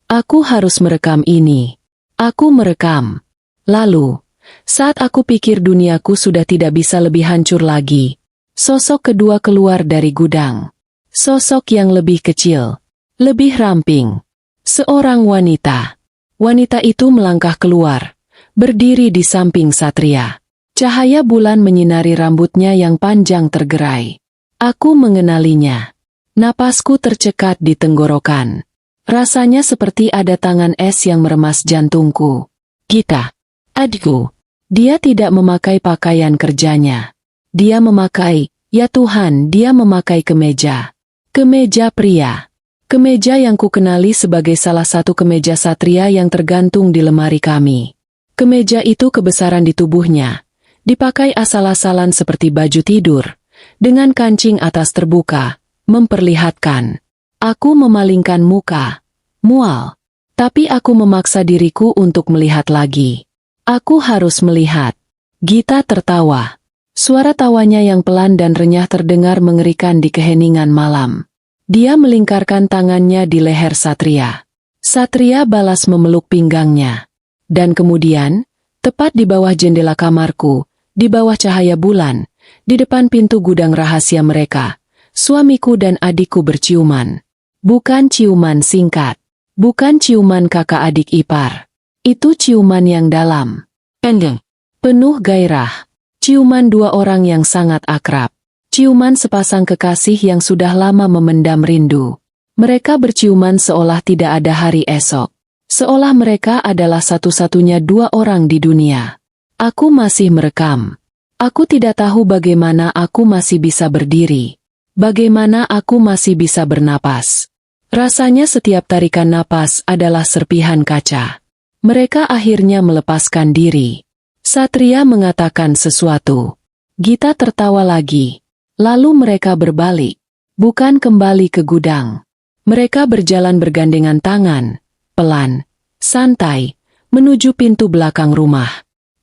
Aku harus merekam ini. Aku merekam. Lalu, saat aku pikir duniaku sudah tidak bisa lebih hancur lagi, sosok kedua keluar dari gudang. Sosok yang lebih kecil, lebih ramping. Seorang wanita. Wanita itu melangkah keluar, berdiri di samping Satria. Cahaya bulan menyinari rambutnya yang panjang tergerai. Aku mengenalinya. Napasku tercekat di tenggorokan. Rasanya seperti ada tangan es yang meremas jantungku. Gita. Adikku. Dia tidak memakai pakaian kerjanya. Dia memakai, ya Tuhan, dia memakai kemeja. Kemeja pria. Kemeja yang kukenali sebagai salah satu kemeja Satria yang tergantung di lemari kami. Kemeja itu kebesaran di tubuhnya. Dipakai asal-asalan seperti baju tidur, dengan kancing atas terbuka, memperlihatkan. Aku memalingkan muka, mual. Tapi aku memaksa diriku untuk melihat lagi. Aku harus melihat. Gita tertawa. Suara tawanya yang pelan dan renyah terdengar mengerikan di keheningan malam. Dia melingkarkan tangannya di leher Satria. Satria balas memeluk pinggangnya. Dan kemudian, tepat di bawah jendela kamarku, di bawah cahaya bulan, di depan pintu gudang rahasia mereka, suamiku dan adikku berciuman. Bukan ciuman singkat. Bukan ciuman kakak adik ipar. Itu ciuman yang dalam. Pendek. Penuh gairah. Ciuman dua orang yang sangat akrab. Ciuman sepasang kekasih yang sudah lama memendam rindu. Mereka berciuman seolah tidak ada hari esok. Seolah mereka adalah satu-satunya dua orang di dunia. Aku masih merekam. Aku tidak tahu bagaimana aku masih bisa berdiri. Bagaimana aku masih bisa bernapas. Rasanya setiap tarikan napas adalah serpihan kaca. Mereka akhirnya melepaskan diri. Satria mengatakan sesuatu. Gita tertawa lagi. Lalu mereka berbalik. Bukan kembali ke gudang. Mereka berjalan bergandengan tangan, pelan, santai, menuju pintu belakang rumah.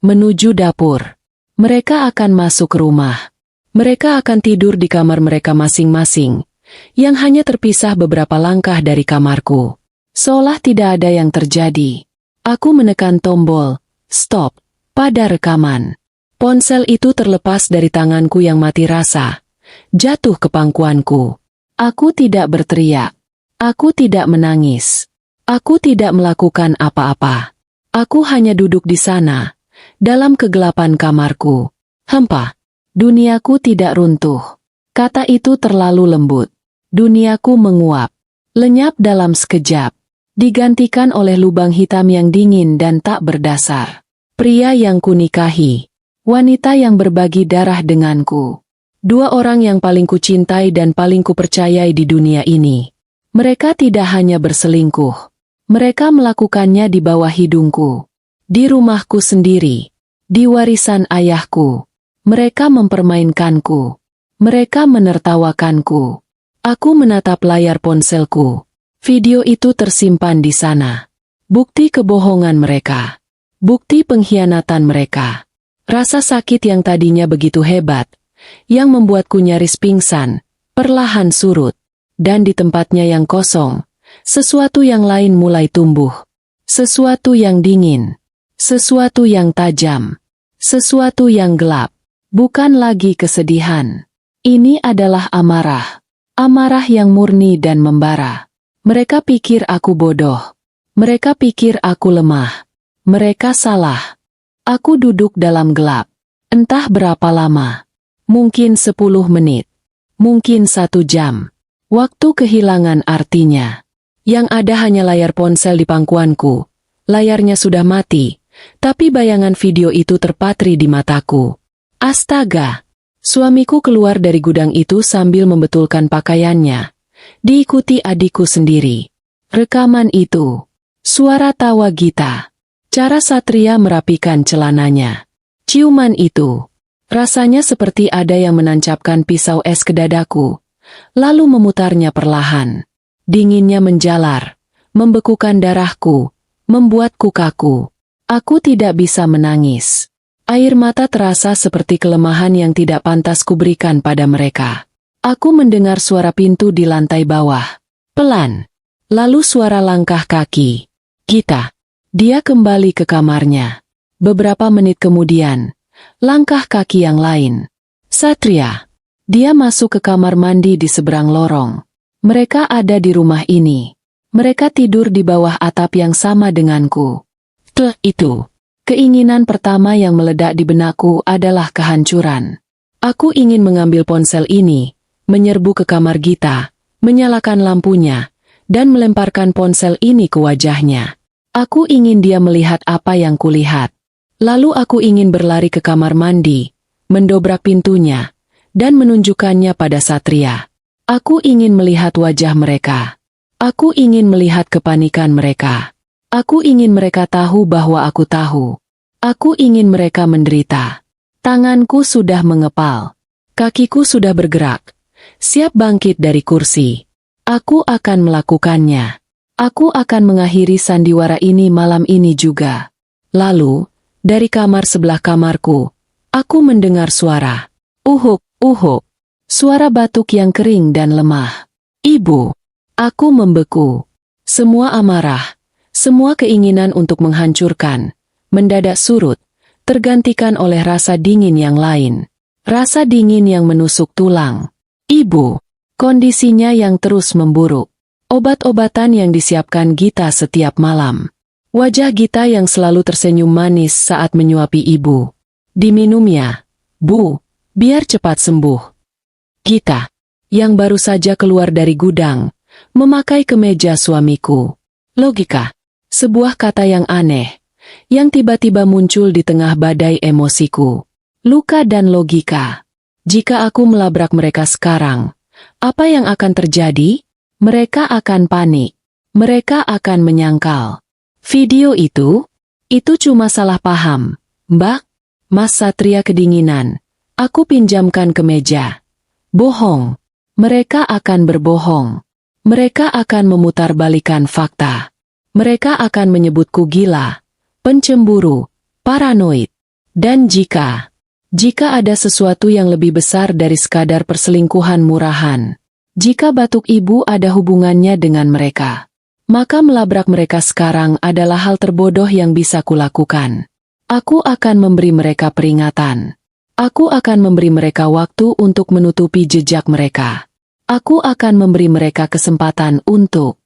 Menuju dapur. Mereka akan masuk rumah. Mereka akan tidur di kamar mereka masing-masing, yang hanya terpisah beberapa langkah dari kamarku. Seolah tidak ada yang terjadi. Aku menekan tombol, stop, pada rekaman. Ponsel itu terlepas dari tanganku yang mati rasa, jatuh ke pangkuanku. Aku tidak berteriak. Aku tidak menangis. Aku tidak melakukan apa-apa. Aku hanya duduk di sana, dalam kegelapan kamarku. Hampa. Duniaku tidak runtuh. Kata itu terlalu lembut. Duniaku menguap, lenyap dalam sekejap, digantikan oleh lubang hitam yang dingin dan tak berdasar. Pria yang kunikahi, wanita yang berbagi darah denganku. Dua orang yang paling kucintai dan paling kupercayai di dunia ini. Mereka tidak hanya berselingkuh. Mereka melakukannya di bawah hidungku. Di rumahku sendiri. Di warisan ayahku. Mereka mempermainkanku. Mereka menertawakanku. Aku menatap layar ponselku. Video itu tersimpan di sana. Bukti kebohongan mereka. Bukti pengkhianatan mereka. Rasa sakit yang tadinya begitu hebat, yang membuatku nyaris pingsan, perlahan surut. Dan di tempatnya yang kosong, sesuatu yang lain mulai tumbuh. Sesuatu yang dingin. Sesuatu yang tajam. Sesuatu yang gelap. Bukan lagi kesedihan. Ini adalah amarah. Amarah yang murni dan membara. Mereka pikir aku bodoh. Mereka pikir aku lemah. Mereka salah. Aku duduk dalam gelap. Entah berapa lama. Mungkin 10 menit. Mungkin 1 jam. Waktu kehilangan artinya. Yang ada hanya layar ponsel di pangkuanku. Layarnya sudah mati, tapi bayangan video itu terpatri di mataku. Astaga! Suamiku keluar dari gudang itu sambil membetulkan pakaiannya. Diikuti adikku sendiri. Rekaman itu. Suara tawa Gita. Cara Satria merapikan celananya. Ciuman itu. Rasanya seperti ada yang menancapkan pisau es ke dadaku. Lalu memutarnya perlahan. Dinginnya menjalar. Membekukan darahku. Membuatku kaku. Aku tidak bisa menangis. Air mata terasa seperti kelemahan yang tidak pantas kuberikan pada mereka. Aku mendengar suara pintu di lantai bawah. Pelan. Lalu suara langkah kaki. Gita. Dia kembali ke kamarnya. Beberapa menit kemudian, langkah kaki yang lain. Satria. Dia masuk ke kamar mandi di seberang lorong. Mereka ada di rumah ini. Mereka tidur di bawah atap yang sama denganku. Itu. Keinginan pertama yang meledak di benakku adalah kehancuran. Aku ingin mengambil ponsel ini, menyerbu ke kamar Gita, menyalakan lampunya, dan melemparkan ponsel ini ke wajahnya. Aku ingin dia melihat apa yang kulihat. Lalu aku ingin berlari ke kamar mandi, mendobrak pintunya, dan menunjukkannya pada Satria. Aku ingin melihat wajah mereka. Aku ingin melihat kepanikan mereka. Aku ingin mereka tahu bahwa aku tahu. Aku ingin mereka menderita. Tanganku sudah mengepal. Kakiku sudah bergerak. Siap bangkit dari kursi. Aku akan melakukannya. Aku akan mengakhiri sandiwara ini malam ini juga. Lalu, dari kamar sebelah kamarku, aku mendengar suara. Uhuk, uhuk. Suara batuk yang kering dan lemah. Ibu. Aku membeku. Semua amarah, semua keinginan untuk menghancurkan, mendadak surut, tergantikan oleh rasa dingin yang lain. Rasa dingin yang menusuk tulang. Ibu. Kondisinya yang terus memburuk. Obat-obatan yang disiapkan Gita setiap malam. Wajah Gita yang selalu tersenyum manis saat menyuapi ibu. Diminumnya. Bu, biar cepat sembuh. Gita, yang baru saja keluar dari gudang, memakai kemeja suamiku. Logika. Sebuah kata yang aneh, yang tiba-tiba muncul di tengah badai emosiku. Luka dan logika. Jika aku melabrak mereka sekarang, apa yang akan terjadi? Mereka akan panik. Mereka akan menyangkal. Video itu cuma salah paham. Mbak, Mas Satria kedinginan. Aku pinjamkan kemeja. Bohong. Mereka akan berbohong. Mereka akan memutarbalikkan fakta. Mereka akan menyebutku gila, pencemburu, paranoid. Dan jika ada sesuatu yang lebih besar dari sekadar perselingkuhan murahan, jika batuk ibu ada hubungannya dengan mereka, maka melabrak mereka sekarang adalah hal terbodoh yang bisa kulakukan. Aku akan memberi mereka peringatan. Aku akan memberi mereka waktu untuk menutupi jejak mereka. Aku akan memberi mereka kesempatan untuk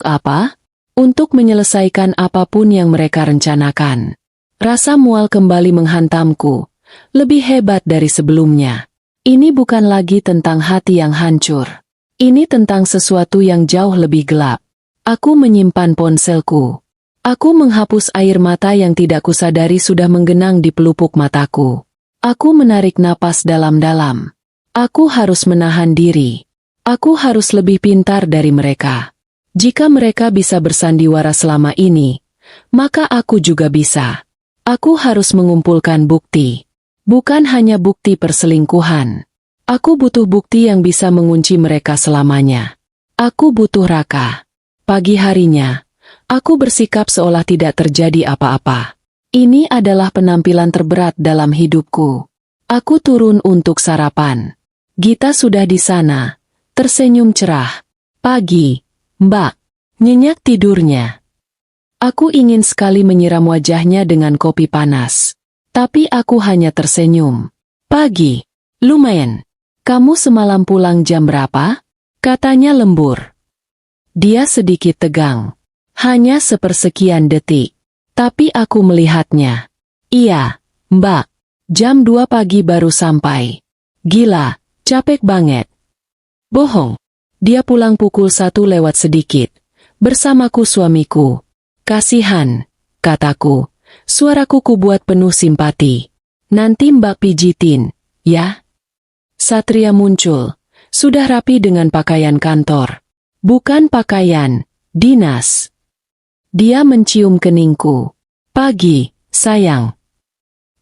apa? Untuk menyelesaikan apapun yang mereka rencanakan. Rasa mual kembali menghantamku. Lebih hebat dari sebelumnya. Ini bukan lagi tentang hati yang hancur. Ini tentang sesuatu yang jauh lebih gelap. Aku menyimpan ponselku. Aku menghapus air mata yang tidak kusadari sudah menggenang di pelupuk mataku. Aku menarik napas dalam-dalam. Aku harus menahan diri. Aku harus lebih pintar dari mereka. Jika mereka bisa bersandiwara selama ini, maka aku juga bisa. Aku harus mengumpulkan bukti. Bukan hanya bukti perselingkuhan. Aku butuh bukti yang bisa mengunci mereka selamanya. Aku butuh Raka. Pagi harinya, aku bersikap seolah tidak terjadi apa-apa. Ini adalah penampilan terberat dalam hidupku. Aku turun untuk sarapan. Gita sudah di sana, tersenyum cerah. Pagi, Mbak. Nyenyak tidurnya. Aku ingin sekali menyiram wajahnya dengan kopi panas. Tapi aku hanya tersenyum. Pagi. Lumayan. Kamu semalam pulang jam berapa? Katanya lembur. Dia sedikit tegang. Hanya sepersekian detik. Tapi aku melihatnya. Iya, Mbak. Jam 2 pagi baru sampai. Gila, capek banget. Bohong. Dia pulang pukul 1 lewat sedikit. Bersamaku suamiku. Kasihan, kataku. Suaraku kubuat penuh simpati. Nanti Mbak pijitin, ya? Satria muncul. Sudah rapi dengan pakaian kantor. Bukan pakaian dinas. Dia mencium keningku. Pagi, sayang.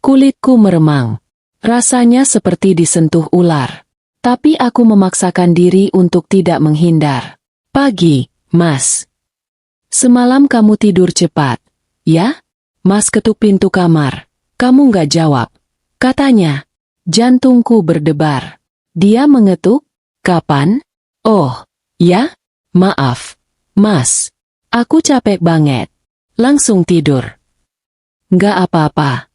Kulitku meremang. Rasanya seperti disentuh ular. Tapi aku memaksakan diri untuk tidak menghindar. Pagi, Mas. Semalam kamu tidur cepat, ya? Mas ketuk pintu kamar. Kamu nggak jawab. Katanya. Jantungku berdebar. Dia mengetuk. Kapan? Oh, ya? Maaf. Mas. Aku capek banget. Langsung tidur. Nggak apa-apa.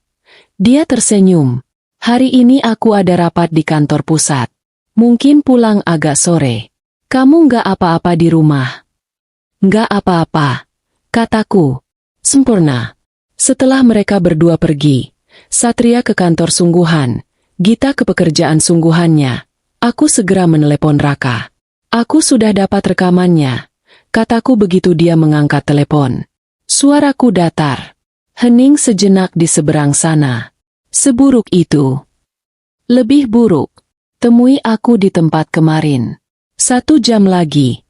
Dia tersenyum. Hari ini aku ada rapat di kantor pusat. Mungkin pulang agak sore. Kamu nggak apa-apa di rumah? Nggak apa-apa. Kataku. Sempurna. Setelah mereka berdua pergi, Satria ke kantor sungguhan, Gita ke pekerjaan sungguhannya. Aku segera menelepon Raka. Aku sudah dapat rekamannya, kataku begitu dia mengangkat telepon. Suaraku datar. Hening sejenak di seberang sana. Seburuk itu. Lebih buruk. Temui aku di tempat kemarin. 1 jam lagi.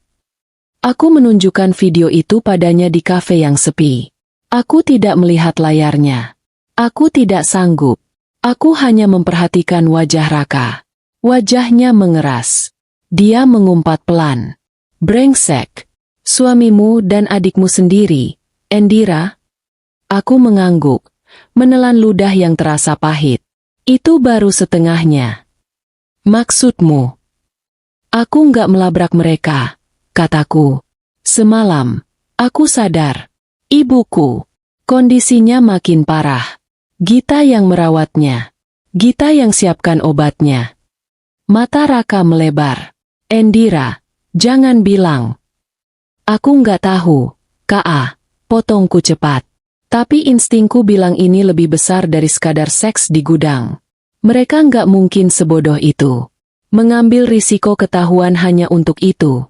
Aku menunjukkan video itu padanya di kafe yang sepi. Aku tidak melihat layarnya. Aku tidak sanggup. Aku hanya memperhatikan wajah Raka. Wajahnya mengeras. Dia mengumpat pelan. Brengsek. Suamimu dan adikmu sendiri, Endira. Aku mengangguk, menelan ludah yang terasa pahit. Itu baru setengahnya. Maksudmu? Aku nggak melabrak mereka, kataku. Semalam, aku sadar. Ibuku, kondisinya makin parah. Gita yang merawatnya. Gita yang siapkan obatnya. Mata Raka melebar. Endira, jangan bilang. Aku nggak tahu, Ka, potongku cepat. Tapi instingku bilang ini lebih besar dari sekadar seks di gudang. Mereka nggak mungkin sebodoh itu. Mengambil risiko ketahuan hanya untuk itu.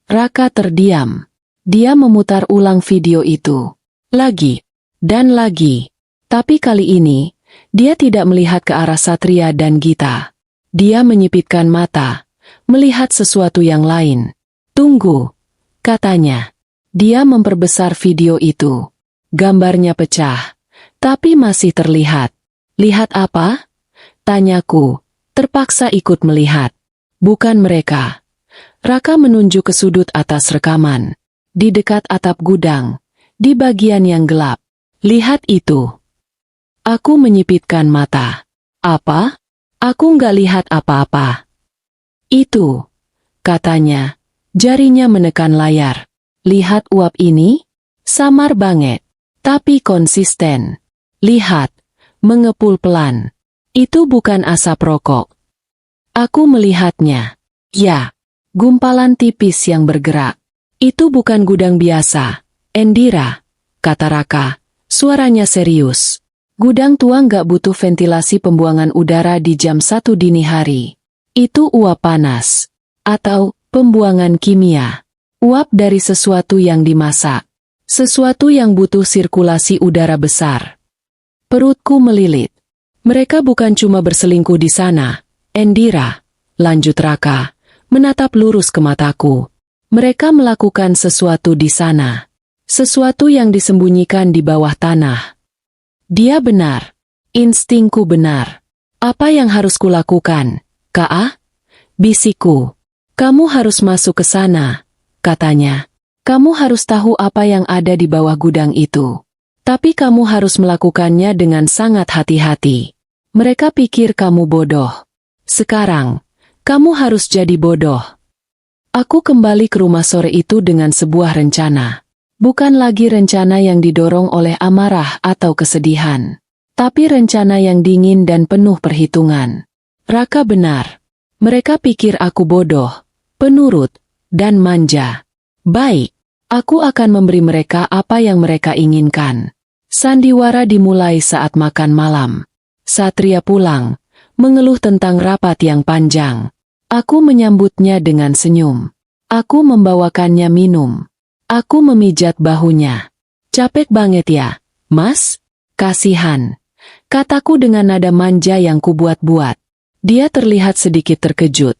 Raka terdiam. Dia memutar ulang video itu. Lagi. Dan lagi. Tapi kali ini, dia tidak melihat ke arah Satria dan Gita. Dia menyipitkan mata, melihat sesuatu yang lain. Tunggu, katanya. Dia memperbesar video itu. Gambarnya pecah, tapi masih terlihat. Lihat apa? Tanyaku, terpaksa ikut melihat. Bukan mereka. Raka menunjuk ke sudut atas rekaman. Di dekat atap gudang, di bagian yang gelap. Lihat itu. Aku menyipitkan mata. Apa? Aku nggak lihat apa-apa. Itu, katanya, jarinya menekan layar. Lihat uap ini? Samar banget, tapi konsisten. Lihat, mengepul pelan. Itu bukan asap rokok. Aku melihatnya. Ya, gumpalan tipis yang bergerak. Itu bukan gudang biasa, Endira, kata Raka, suaranya serius. Gudang tua nggak butuh ventilasi pembuangan udara di jam 1 dini hari. Itu uap panas. Atau pembuangan kimia. Uap dari sesuatu yang dimasak. Sesuatu yang butuh sirkulasi udara besar. Perutku melilit. Mereka bukan cuma berselingkuh di sana, Endira, lanjut Raka, menatap lurus ke mataku. Mereka melakukan sesuatu di sana. Sesuatu yang disembunyikan di bawah tanah. Dia benar. Instingku benar. Apa yang harus kulakukan, Ka? Bisikku. Kamu harus masuk ke sana, katanya. Kamu harus tahu apa yang ada di bawah gudang itu. Tapi kamu harus melakukannya dengan sangat hati-hati. Mereka pikir kamu bodoh. Sekarang, kamu harus jadi bodoh. Aku kembali ke rumah sore itu dengan sebuah rencana. Bukan lagi rencana yang didorong oleh amarah atau kesedihan. Tapi rencana yang dingin dan penuh perhitungan. Raka benar. Mereka pikir aku bodoh, penurut, dan manja. Baik, aku akan memberi mereka apa yang mereka inginkan. Sandiwara dimulai saat makan malam. Satria pulang, mengeluh tentang rapat yang panjang. Aku menyambutnya dengan senyum. Aku membawakannya minum. Aku memijat bahunya. Capek banget ya, Mas? Kasihan. Kataku dengan nada manja yang kubuat-buat. Dia terlihat sedikit terkejut,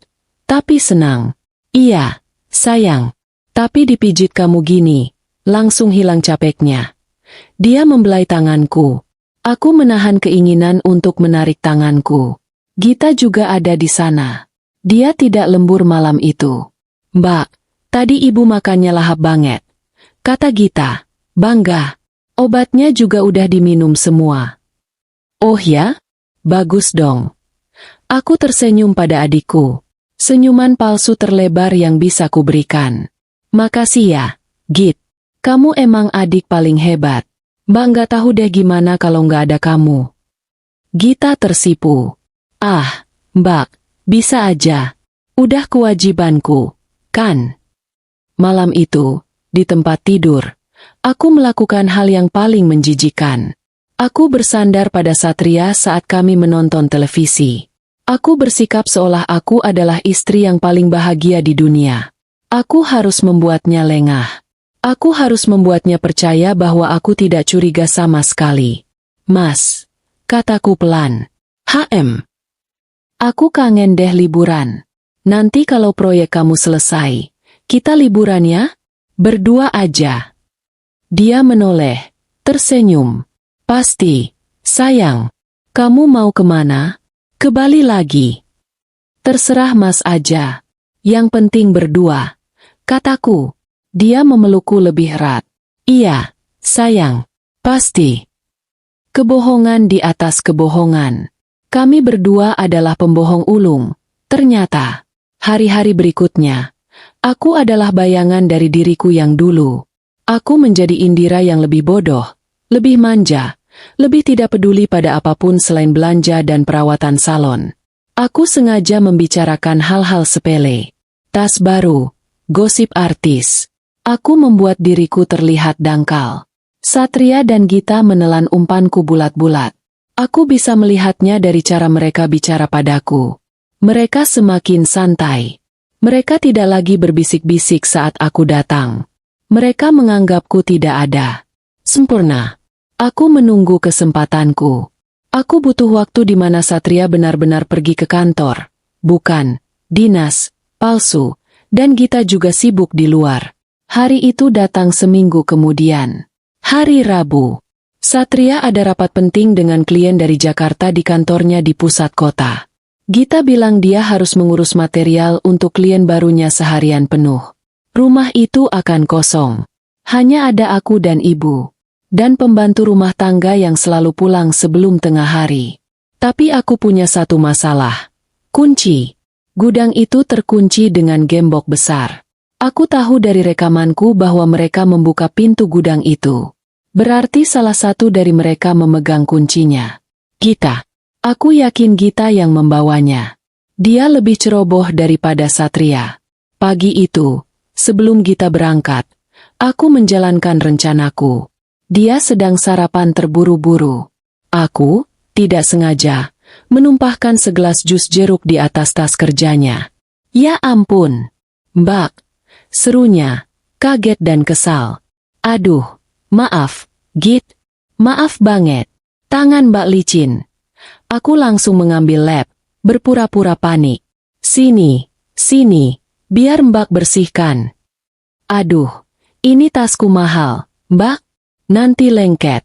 tapi senang. Iya, sayang. Tapi dipijit kamu gini, langsung hilang capeknya. Dia membelai tanganku. Aku menahan keinginan untuk menarik tanganku. Gita juga ada di sana. Dia tidak lembur malam itu. Mbak, tadi ibu makannya lahap banget. Kata Gita, bangga. Obatnya juga udah diminum semua. Oh ya? Bagus dong. Aku tersenyum pada adikku. Senyuman palsu terlebar yang bisa kuberikan. Makasih ya, Git. Kamu emang adik paling hebat. Mbak nggak tahu deh gimana kalau nggak ada kamu. Gita tersipu. Ah, Mbak, bisa aja. Udah kewajibanku, kan? Malam itu, di tempat tidur, aku melakukan hal yang paling menjijikan. Aku bersandar pada Satria saat kami menonton televisi. Aku bersikap seolah aku adalah istri yang paling bahagia di dunia. Aku harus membuatnya lengah. Aku harus membuatnya percaya bahwa aku tidak curiga sama sekali. Mas, kataku pelan. Aku kangen deh liburan. Nanti kalau proyek kamu selesai, kita liburan ya? Berdua aja. Dia menoleh, tersenyum. Pasti, sayang. Kamu mau kemana? Ke Bali lagi. Terserah Mas aja. Yang penting berdua, kataku. Dia memelukku lebih erat. Iya, sayang. Pasti. Kebohongan di atas kebohongan. Kami berdua adalah pembohong ulung. Ternyata, hari-hari berikutnya, aku adalah bayangan dari diriku yang dulu. Aku menjadi Indira yang lebih bodoh, lebih manja, lebih tidak peduli pada apapun selain belanja dan perawatan salon. Aku sengaja membicarakan hal-hal sepele. Tas baru, gosip artis. Aku membuat diriku terlihat dangkal. Satria dan Gita menelan umpanku bulat-bulat. Aku bisa melihatnya dari cara mereka bicara padaku. Mereka semakin santai. Mereka tidak lagi berbisik-bisik saat aku datang. Mereka menganggapku tidak ada. Sempurna. Aku menunggu kesempatanku. Aku butuh waktu di mana Satria benar-benar pergi ke kantor. Bukan, dinas, palsu, dan Gita juga sibuk di luar. Hari itu datang seminggu kemudian. Hari Rabu. Satria ada rapat penting dengan klien dari Jakarta di kantornya di pusat kota. Gita bilang dia harus mengurus material untuk klien barunya seharian penuh. Rumah itu akan kosong. Hanya ada aku dan ibu. Dan pembantu rumah tangga yang selalu pulang sebelum tengah hari. Tapi aku punya satu masalah. Kunci. Gudang itu terkunci dengan gembok besar. Aku tahu dari rekamanku bahwa mereka membuka pintu gudang itu. Berarti salah satu dari mereka memegang kuncinya. Gita. Aku yakin Gita yang membawanya. Dia lebih ceroboh daripada Satria. Pagi itu, sebelum Gita berangkat, aku menjalankan rencanaku. Dia sedang sarapan terburu-buru. Aku, tidak sengaja, menumpahkan segelas jus jeruk di atas tas kerjanya. Ya ampun, Mbak, serunya, kaget dan kesal. Aduh, maaf, Git, maaf banget. Tangan Mbak licin. Aku langsung mengambil lap, berpura-pura panik. Sini, biar Mbak bersihkan. Aduh, ini tasku mahal, Mbak. Nanti lengket.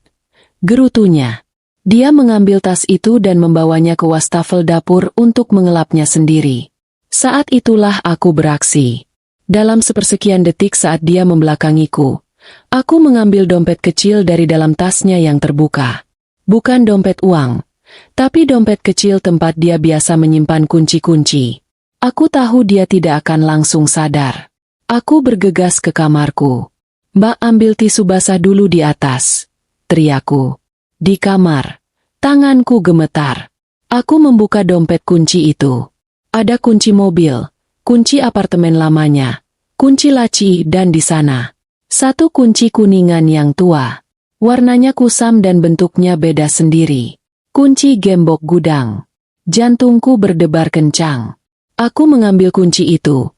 Gerutunya. Dia mengambil tas itu dan membawanya ke wastafel dapur untuk mengelapnya sendiri. Saat itulah aku beraksi. Dalam sepersekian detik saat dia membelakangiku, aku mengambil dompet kecil dari dalam tasnya yang terbuka. Bukan dompet uang, tapi dompet kecil tempat dia biasa menyimpan kunci-kunci. Aku tahu dia tidak akan langsung sadar. Aku bergegas ke kamarku. Mbak, ambil tisu basah dulu di atas. Teriakku. Di kamar. Tanganku gemetar. Aku membuka dompet kunci itu. Ada kunci mobil, kunci apartemen lamanya, kunci laci dan di sana. Satu kunci kuningan yang tua. Warnanya kusam dan bentuknya beda sendiri. Kunci gembok gudang. Jantungku berdebar kencang. Aku mengambil kunci itu.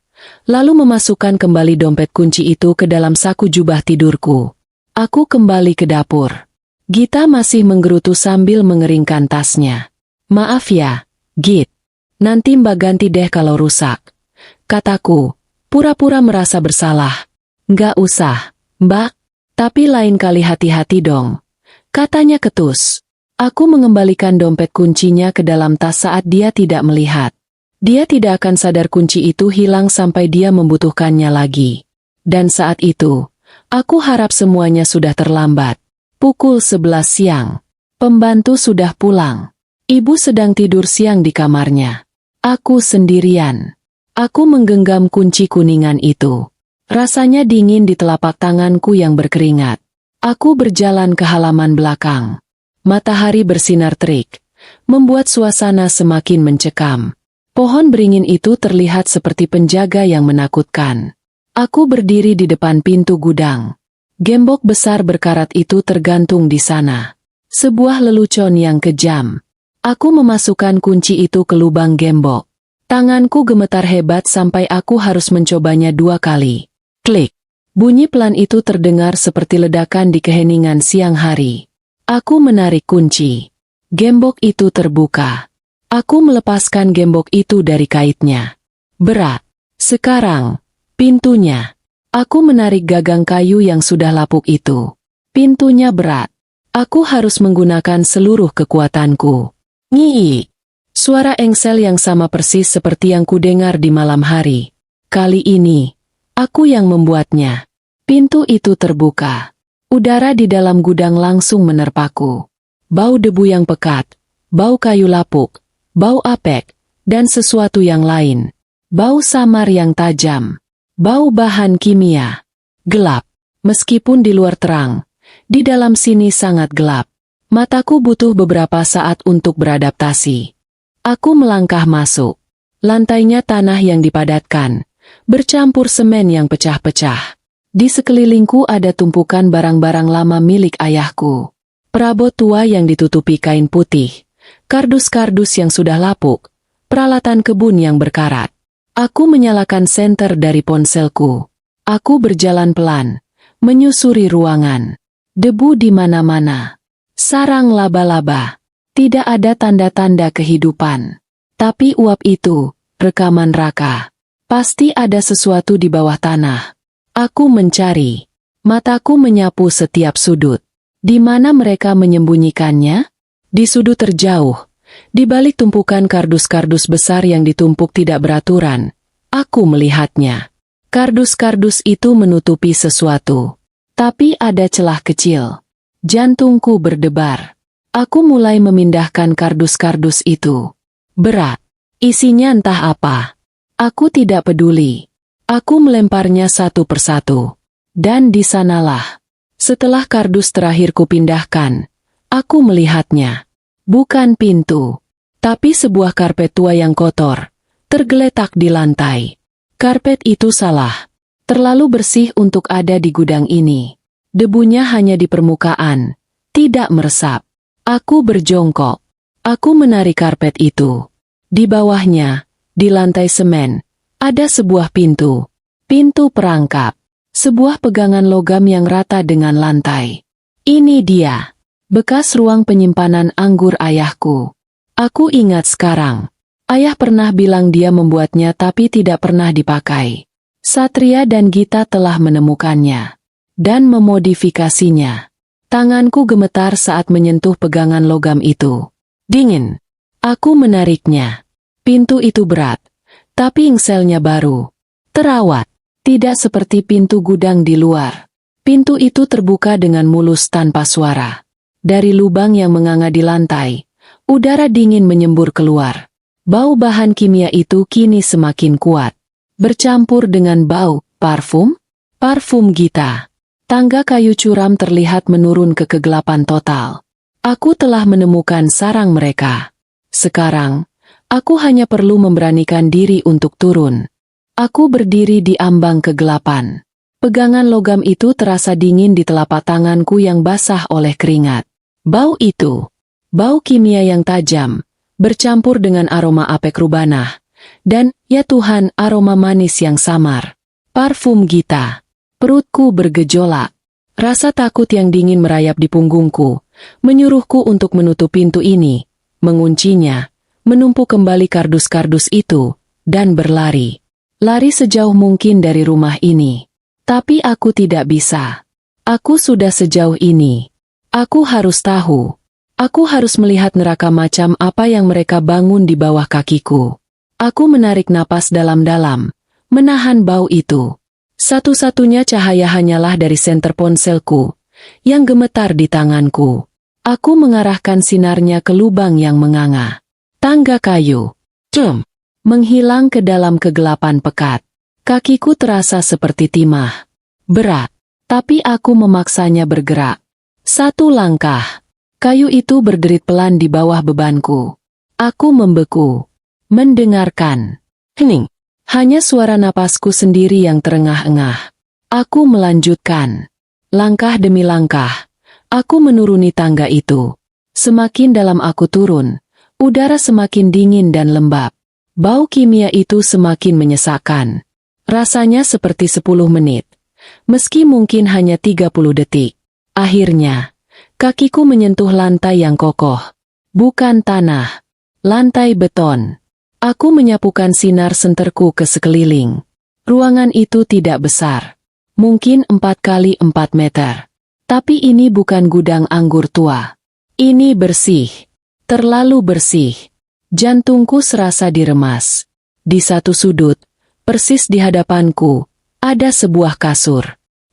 Lalu memasukkan kembali dompet kunci itu ke dalam saku jubah tidurku. Aku kembali ke dapur. Gita masih menggerutu sambil mengeringkan tasnya. Maaf ya, Git. Nanti Mbak ganti deh kalau rusak. Kataku, pura-pura merasa bersalah. Nggak usah, Mbak. Tapi lain kali hati-hati dong. Katanya ketus. Aku mengembalikan dompet kuncinya ke dalam tas saat dia tidak melihat. Dia tidak akan sadar kunci itu hilang sampai dia membutuhkannya lagi. Dan saat itu, aku harap semuanya sudah terlambat. Pukul 11 siang. Pembantu sudah pulang. Ibu sedang tidur siang di kamarnya. Aku sendirian. Aku menggenggam kunci kuningan itu. Rasanya dingin di telapak tanganku yang berkeringat. Aku berjalan ke halaman belakang. Matahari bersinar terik, membuat suasana semakin mencekam. Pohon beringin itu terlihat seperti penjaga yang menakutkan. Aku berdiri di depan pintu gudang. Gembok besar berkarat itu tergantung di sana. Sebuah lelucon yang kejam. Aku memasukkan kunci itu ke lubang gembok. Tanganku gemetar hebat sampai aku harus mencobanya 2 kali. Klik. Bunyi pelan itu terdengar seperti ledakan di keheningan siang hari. Aku menarik kunci. Gembok itu terbuka. Aku melepaskan gembok itu dari kaitnya. Berat. Sekarang, pintunya. Aku menarik gagang kayu yang sudah lapuk itu. Pintunya berat. Aku harus menggunakan seluruh kekuatanku. Ngii. Suara engsel yang sama persis seperti yang kudengar di malam hari. Kali ini, aku yang membuatnya. Pintu itu terbuka. Udara di dalam gudang langsung menerpaku. Bau debu yang pekat, bau kayu lapuk, bau apek, dan sesuatu yang lain. Bau samar yang tajam. Bau bahan kimia. Gelap. Meskipun di luar terang, di dalam sini sangat gelap. Mataku butuh beberapa saat untuk beradaptasi. Aku melangkah masuk. Lantainya tanah yang dipadatkan, bercampur semen yang pecah-pecah. Di sekelilingku ada tumpukan barang-barang lama milik ayahku. Perabot tua yang ditutupi kain putih, kardus-kardus yang sudah lapuk, peralatan kebun yang berkarat. Aku menyalakan senter dari ponselku. Aku berjalan pelan, menyusuri ruangan. Debu di mana-mana. Sarang laba-laba. Tidak ada tanda-tanda kehidupan. Tapi uap itu, rekaman raka. Pasti ada sesuatu di bawah tanah. Aku mencari. Mataku menyapu setiap sudut. Di mana mereka menyembunyikannya? Di sudut terjauh. Di balik tumpukan kardus-kardus besar yang ditumpuk tidak beraturan, aku melihatnya. Kardus-kardus itu menutupi sesuatu. Tapi ada celah kecil. Jantungku berdebar. Aku mulai memindahkan kardus-kardus itu. Berat. Isinya entah apa. Aku tidak peduli. Aku melemparnya satu persatu. Dan di sanalah. Setelah kardus terakhir kupindahkan, aku melihatnya. Bukan pintu, tapi sebuah karpet tua yang kotor, tergeletak di lantai. Karpet itu salah, terlalu bersih untuk ada di gudang ini. Debunya hanya di permukaan, tidak meresap. Aku berjongkok. Aku menarik karpet itu. Di bawahnya, di lantai semen, ada sebuah pintu. Pintu perangkap. Sebuah pegangan logam yang rata dengan lantai. Ini dia. Bekas ruang penyimpanan anggur ayahku. Aku ingat sekarang. Ayah pernah bilang dia membuatnya tapi tidak pernah dipakai. Satria dan Gita telah menemukannya. Dan memodifikasinya. Tanganku gemetar saat menyentuh pegangan logam itu. Dingin. Aku menariknya. Pintu itu berat. Tapi engselnya baru. Terawat. Tidak seperti pintu gudang di luar. Pintu itu terbuka dengan mulus tanpa suara. Dari lubang yang menganga di lantai, udara dingin menyembur keluar. Bau bahan kimia itu kini semakin kuat. Bercampur dengan bau parfum Gita. Tangga kayu curam terlihat menurun ke kegelapan total. Aku telah menemukan sarang mereka. Sekarang, aku hanya perlu memberanikan diri untuk turun. Aku berdiri di ambang kegelapan. Pegangan logam itu terasa dingin di telapak tanganku yang basah oleh keringat. Bau itu, bau kimia yang tajam, bercampur dengan aroma apek rubanah, dan, ya Tuhan, aroma manis yang samar. Parfum Gita. Perutku bergejolak. Rasa takut yang dingin merayap di punggungku, menyuruhku untuk menutup pintu ini, menguncinya, menumpuk kembali kardus-kardus itu, dan berlari. Lari sejauh mungkin dari rumah ini. Tapi aku tidak bisa. Aku sudah sejauh ini. Aku harus tahu. Aku harus melihat neraka macam apa yang mereka bangun di bawah kakiku. Aku menarik napas dalam-dalam, menahan bau itu. Satu-satunya cahaya hanyalah dari senter ponselku, yang gemetar di tanganku. Aku mengarahkan sinarnya ke lubang yang menganga. Tangga kayu. Menghilang ke dalam kegelapan pekat. Kakiku terasa seperti timah. Berat. Tapi aku memaksanya bergerak. Satu langkah. Kayu itu berderit pelan di bawah bebanku. Aku membeku. Mendengarkan. Hening. Hanya suara napasku sendiri yang terengah-engah. Aku melanjutkan. Langkah demi langkah. Aku menuruni tangga itu. Semakin dalam aku turun, udara semakin dingin dan lembab. Bau kimia itu semakin menyesakkan. Rasanya seperti 10 menit. Meski mungkin hanya 30 detik. Akhirnya, kakiku menyentuh lantai yang kokoh. Bukan tanah. Lantai beton. Aku menyapukan sinar senterku ke sekeliling. Ruangan itu tidak besar. Mungkin 4 kali 4 meter. Tapi ini bukan gudang anggur tua. Ini bersih. Terlalu bersih. Jantungku serasa diremas. Di satu sudut, persis di hadapanku, ada sebuah kasur.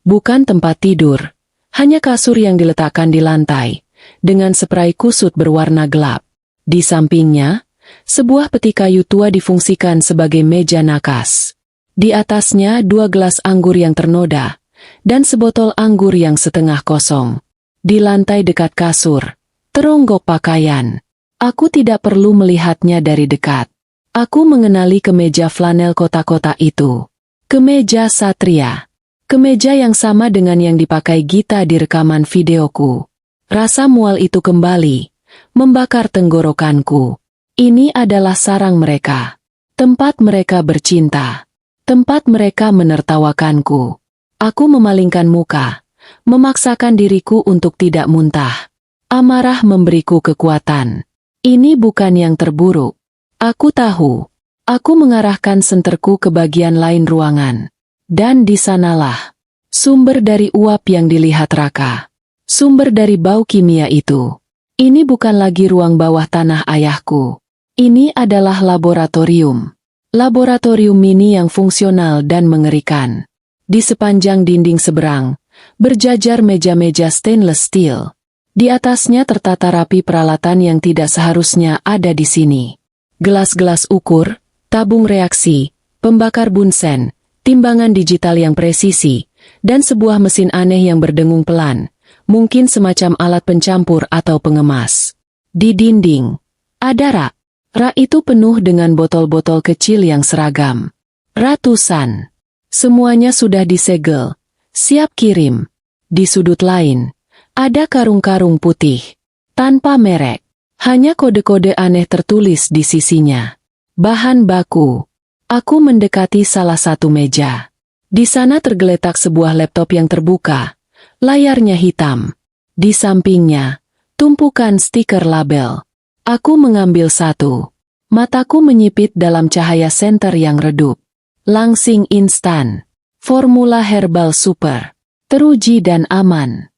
Bukan tempat tidur, hanya kasur yang diletakkan di lantai, dengan spray kusut berwarna gelap. Di sampingnya, sebuah peti kayu tua difungsikan sebagai meja nakas. Di atasnya 2 gelas anggur yang ternoda, dan sebotol anggur yang setengah kosong. Di lantai dekat kasur, teronggok pakaian. Aku tidak perlu melihatnya dari dekat. Aku mengenali kemeja flanel kotak-kotak itu. Kemeja satria. Kemeja yang sama dengan yang dipakai Gita di rekaman videoku. Rasa mual itu kembali, membakar tenggorokanku. Ini adalah sarang mereka. Tempat mereka bercinta. Tempat mereka menertawakanku. Aku memalingkan muka, memaksakan diriku untuk tidak muntah. Amarah memberiku kekuatan. Ini bukan yang terburuk. Aku tahu. Aku mengarahkan senterku ke bagian lain ruangan. Dan di sanalah sumber dari uap yang dilihat Raka. Sumber dari bau kimia itu. Ini bukan lagi ruang bawah tanah ayahku. Ini adalah laboratorium. Laboratorium mini yang fungsional dan mengerikan. Di sepanjang dinding seberang, berjajar meja-meja stainless steel. Di atasnya tertata rapi peralatan yang tidak seharusnya ada di sini. Gelas-gelas ukur, tabung reaksi, pembakar bunsen, timbangan digital yang presisi, dan sebuah mesin aneh yang berdengung pelan, mungkin semacam alat pencampur atau pengemas. Di dinding, ada rak. Rak itu penuh dengan botol-botol kecil yang seragam. Ratusan. Semuanya sudah disegel, siap kirim. Di sudut lain, ada karung-karung putih, tanpa merek. Hanya kode-kode aneh tertulis di sisinya. Bahan baku. Aku mendekati salah satu meja. Di sana tergeletak sebuah laptop yang terbuka. Layarnya hitam. Di sampingnya, tumpukan stiker label. Aku mengambil satu. Mataku menyipit dalam cahaya senter yang redup. Langsing instan. Formula herbal super. Teruji dan aman.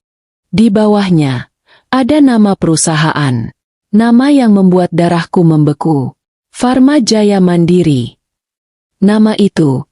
Di bawahnya, ada nama perusahaan. Nama yang membuat darahku membeku. Pharma Jaya Mandiri. Nama itu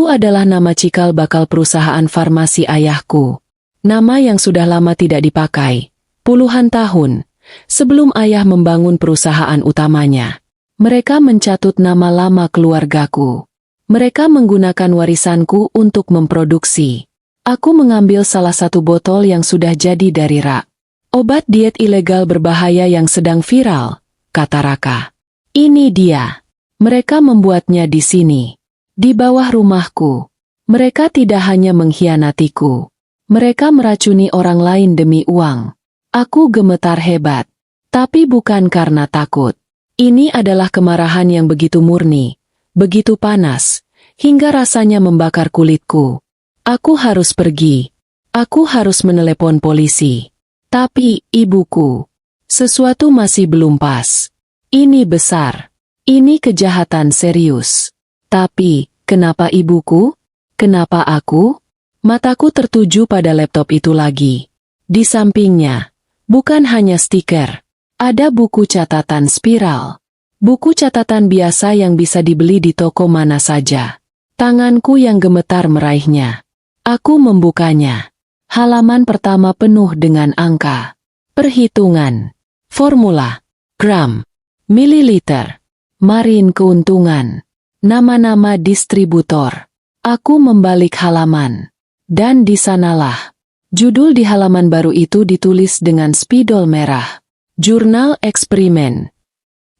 adalah nama cikal bakal perusahaan farmasi ayahku. Nama yang sudah lama tidak dipakai. Puluhan tahun sebelum ayah membangun perusahaan utamanya. Mereka mencatut nama lama keluargaku. Mereka menggunakan warisanku untuk memproduksi. Aku mengambil salah satu botol yang sudah jadi dari rak. Obat diet ilegal berbahaya yang sedang viral, kata Raka. Ini dia. Mereka membuatnya di sini. Di bawah rumahku. Mereka tidak hanya mengkhianatiku. Mereka meracuni orang lain demi uang. Aku gemetar hebat. Tapi bukan karena takut. Ini adalah kemarahan yang begitu murni, begitu panas, hingga rasanya membakar kulitku. Aku harus pergi. Aku harus menelepon polisi. Tapi, ibuku, sesuatu masih belum pas. Ini besar. Ini kejahatan serius. Tapi, kenapa ibuku? Kenapa aku? Mataku tertuju pada laptop itu lagi. Di sampingnya, bukan hanya stiker. Ada buku catatan spiral. Buku catatan biasa yang bisa dibeli di toko mana saja. Tanganku yang gemetar meraihnya. Aku membukanya. Halaman pertama penuh dengan angka. Perhitungan. Formula. Gram. Mililiter. Margin keuntungan. Nama-nama distributor. Aku membalik halaman. Dan di sanalah. Judul di halaman baru itu ditulis dengan spidol merah. Jurnal eksperimen.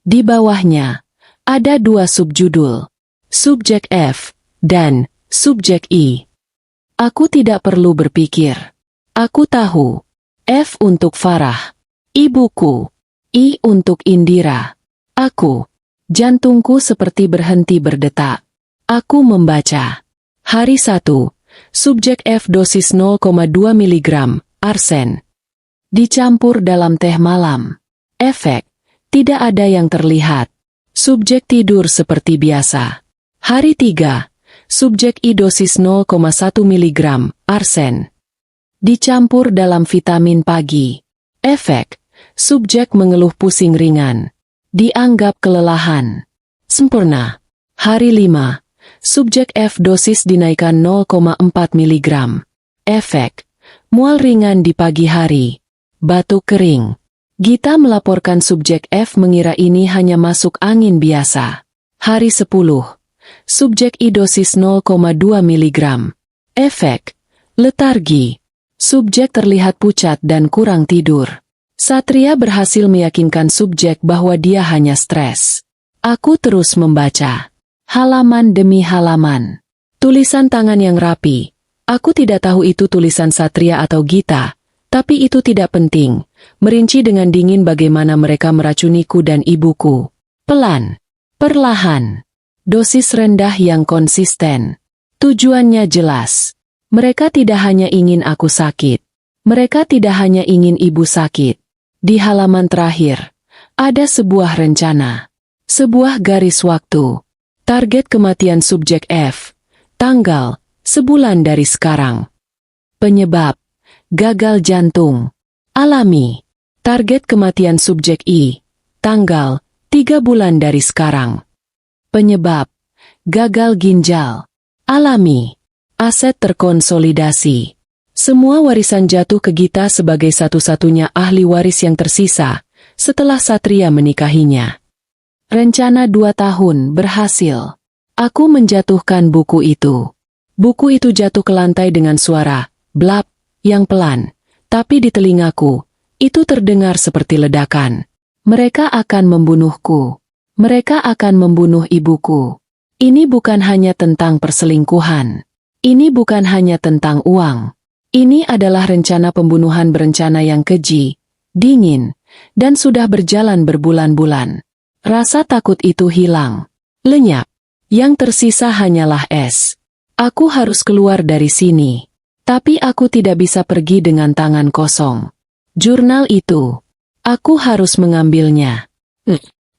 Di bawahnya, ada 2 subjudul. Subjek F dan Subjek I. Aku tidak perlu berpikir. Aku tahu. F untuk Farah. Ibuku. I untuk Indira. Aku. Jantungku seperti berhenti berdetak. Aku membaca. Hari 1. Subjek F dosis 0,2 mg, arsen. Dicampur dalam teh malam. Efek. Tidak ada yang terlihat. Subjek tidur seperti biasa. Hari 3. Subjek I dosis 0,1 mg, arsen. Dicampur dalam vitamin pagi. Efek. Subjek mengeluh pusing ringan. Dianggap kelelahan. Sempurna. Hari 5. Subjek F dosis dinaikkan 0,4 mg. Efek. Mual ringan di pagi hari. Batuk kering. Gita melaporkan subjek F mengira ini hanya masuk angin biasa. Hari 10. Subjek I dosis 0,2 mg. Efek. Letargi. Subjek terlihat pucat dan kurang tidur. Satria berhasil meyakinkan subjek bahwa dia hanya stres. Aku terus membaca. Halaman demi halaman. Tulisan tangan yang rapi. Aku tidak tahu itu tulisan Satria atau Gita, tapi itu tidak penting. Merinci dengan dingin bagaimana mereka meracuniku dan ibuku. Pelan. Perlahan. Dosis rendah yang konsisten. Tujuannya jelas. Mereka tidak hanya ingin aku sakit. Mereka tidak hanya ingin ibu sakit. Di halaman terakhir, ada sebuah rencana. Sebuah garis waktu. Target kematian subjek F. Tanggal, sebulan dari sekarang. Penyebab, gagal jantung. Alami. Target kematian subjek I. Tanggal, 3 bulan dari sekarang. Penyebab, gagal ginjal. Alami. Aset terkonsolidasi. Semua warisan jatuh ke Gita sebagai satu-satunya ahli waris yang tersisa setelah Satria menikahinya. Rencana 2 tahun berhasil. Aku menjatuhkan buku itu. Buku itu jatuh ke lantai dengan suara blap yang pelan, tapi di telingaku itu terdengar seperti ledakan. Mereka akan membunuhku. Mereka akan membunuh ibuku. Ini bukan hanya tentang perselingkuhan. Ini bukan hanya tentang uang. Ini adalah rencana pembunuhan berencana yang keji, dingin, dan sudah berjalan berbulan-bulan. Rasa takut itu hilang. Lenyap. Yang tersisa hanyalah es. Aku harus keluar dari sini. Tapi aku tidak bisa pergi dengan tangan kosong. Jurnal itu. Aku harus mengambilnya.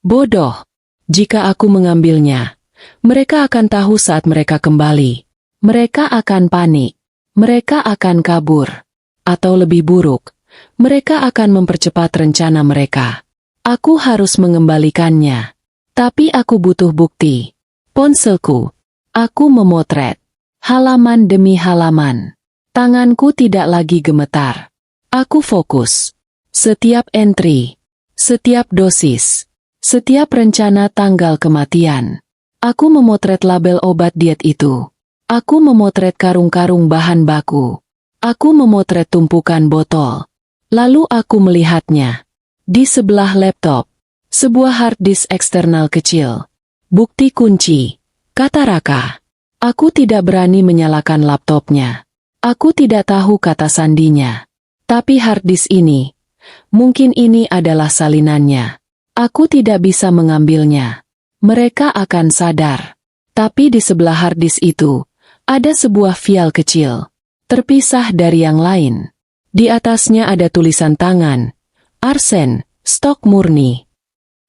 Bodoh. Jika aku mengambilnya, mereka akan tahu saat mereka kembali. Mereka akan panik. Mereka akan kabur. Atau lebih buruk, mereka akan mempercepat rencana mereka. Aku harus mengembalikannya. Tapi aku butuh bukti. Ponselku. Aku memotret. Halaman demi halaman. Tanganku tidak lagi gemetar. Aku fokus. Setiap entry. Setiap dosis. Setiap rencana tanggal kematian. Aku memotret label obat diet itu. Aku memotret karung-karung bahan baku. Aku memotret tumpukan botol. Lalu aku melihatnya. Di sebelah laptop. Sebuah hard disk eksternal kecil. Bukti kunci. Kata Raka. Aku tidak berani menyalakan laptopnya. Aku tidak tahu kata sandinya. Tapi hard disk ini. Mungkin ini adalah salinannya. Aku tidak bisa mengambilnya. Mereka akan sadar. Tapi di sebelah hard disk itu, ada sebuah vial kecil, terpisah dari yang lain. Di atasnya ada tulisan tangan, arsen, stok murni.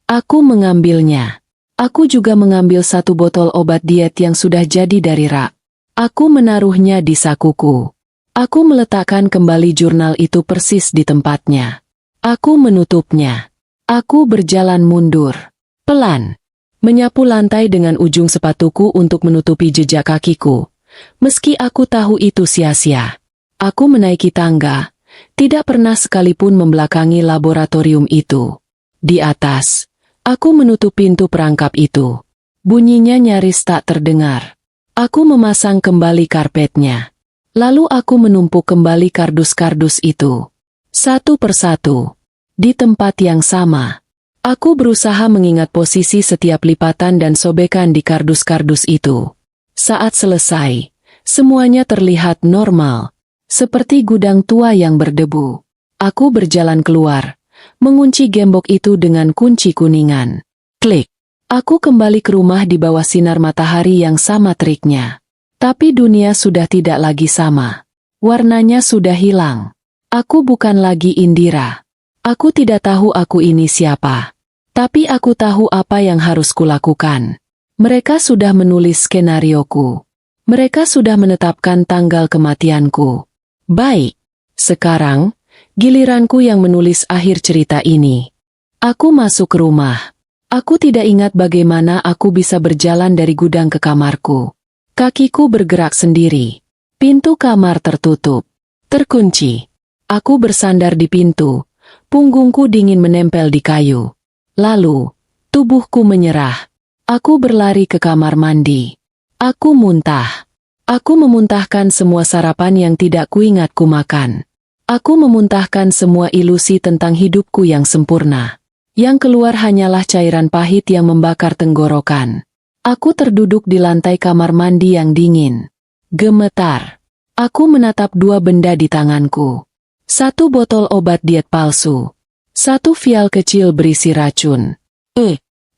Aku mengambilnya. Aku juga mengambil 1 botol obat diet yang sudah jadi dari rak. Aku menaruhnya di sakuku. Aku meletakkan kembali jurnal itu persis di tempatnya. Aku menutupnya. Aku berjalan mundur. Pelan. Menyapu lantai dengan ujung sepatuku untuk menutupi jejak kakiku. Meski aku tahu itu sia-sia. Aku menaiki tangga, tidak pernah sekalipun membelakangi laboratorium itu. Di atas, aku menutup pintu perangkap itu. Bunyinya nyaris tak terdengar. Aku memasang kembali karpetnya. Lalu aku menumpuk kembali kardus-kardus itu. Satu persatu. Di tempat yang sama. Aku berusaha mengingat posisi setiap lipatan dan sobekan di kardus-kardus itu. Saat selesai, semuanya terlihat normal, seperti gudang tua yang berdebu. Aku berjalan keluar, mengunci gembok itu dengan kunci kuningan. Klik. Aku kembali ke rumah di bawah sinar matahari yang sama teriknya. Tapi dunia sudah tidak lagi sama. Warnanya sudah hilang. Aku bukan lagi Indira. Aku tidak tahu aku ini siapa. Tapi aku tahu apa yang harus kulakukan. Mereka sudah menulis skenarioku. Mereka sudah menetapkan tanggal kematianku. Baik. Sekarang, Giliranku yang menulis akhir cerita ini. Aku masuk ke rumah. Aku tidak ingat bagaimana aku bisa berjalan dari gudang ke kamarku. Kakiku bergerak sendiri. Pintu kamar tertutup. Terkunci. Aku bersandar di pintu. Punggungku dingin menempel di kayu. Lalu, tubuhku menyerah. Aku berlari ke kamar mandi. Aku muntah. Aku memuntahkan semua sarapan yang tidak kuingat ku makan. Aku memuntahkan semua ilusi tentang hidupku yang sempurna. Yang keluar hanyalah cairan pahit yang membakar tenggorokan. Aku terduduk di lantai kamar mandi yang dingin. Gemetar. Aku menatap dua benda di tanganku. Satu botol obat diet palsu. Satu vial kecil berisi racun.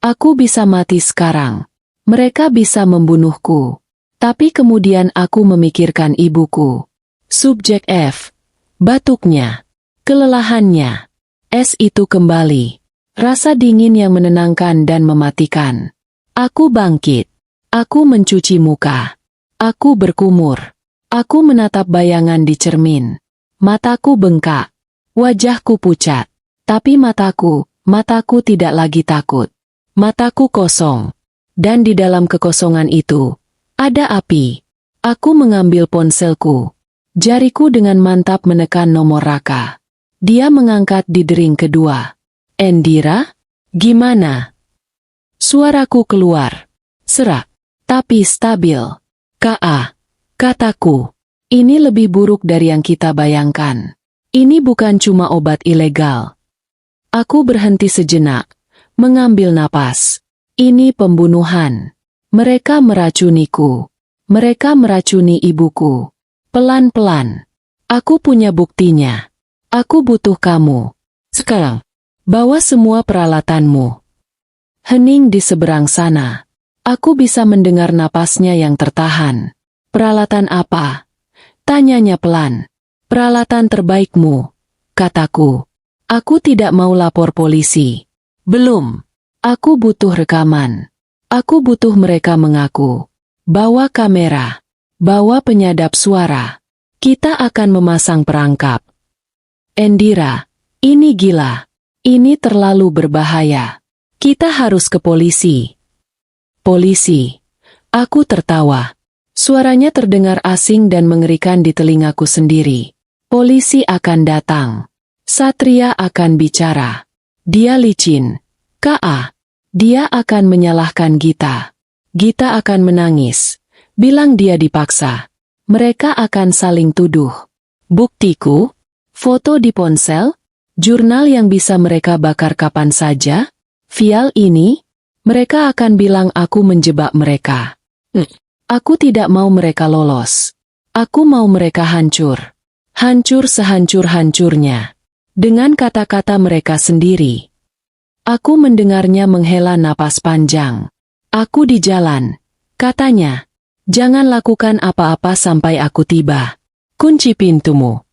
Aku bisa mati sekarang. Mereka bisa membunuhku. Tapi kemudian aku memikirkan ibuku. Subjek F. Batuknya. Kelelahannya. Es itu kembali. Rasa dingin yang menenangkan dan mematikan. Aku bangkit. Aku mencuci muka. Aku berkumur. Aku menatap bayangan di cermin. Mataku bengkak. Wajahku pucat. Tapi mataku tidak lagi takut. Mataku kosong. Dan di dalam kekosongan itu, ada api. Aku mengambil ponselku. Jariku dengan mantap menekan nomor Raka. Dia mengangkat di dering kedua. Endira? Gimana? Suaraku keluar. Serak. Tapi stabil. K.A. Kataku. Ini lebih buruk dari yang kita bayangkan. Ini bukan cuma obat ilegal. Aku berhenti sejenak. Mengambil napas. Ini pembunuhan. Mereka meracuniku. Mereka meracuni ibuku. Pelan-pelan. Aku punya buktinya. Aku butuh kamu. Sekarang, bawa semua peralatanmu. Hening di seberang sana. Aku bisa mendengar napasnya yang tertahan. Peralatan apa? Tanyanya pelan. Peralatan terbaikmu, kataku. Aku tidak mau lapor polisi. Belum. Aku butuh rekaman. Aku butuh mereka mengaku. Bawa kamera. Bawa penyadap suara. Kita akan memasang perangkap. Endira, ini gila. Ini terlalu berbahaya. Kita harus ke polisi. Polisi. Aku tertawa. Suaranya terdengar asing dan mengerikan di telingaku sendiri. Polisi akan datang. Satria akan bicara. Dia licin. K.A. Dia akan menyalahkan Gita. Gita akan menangis. Bilang dia dipaksa. Mereka akan saling tuduh. Buktiku? Foto di ponsel? Jurnal yang bisa mereka bakar kapan saja? Vial ini? Mereka akan bilang aku menjebak mereka. Aku tidak mau mereka lolos. Aku mau mereka hancur. Hancur sehancur-hancurnya. Dengan kata-kata mereka sendiri. Aku mendengarnya menghela napas panjang. Aku di jalan. Katanya. Jangan lakukan apa-apa sampai aku tiba. Kunci pintumu.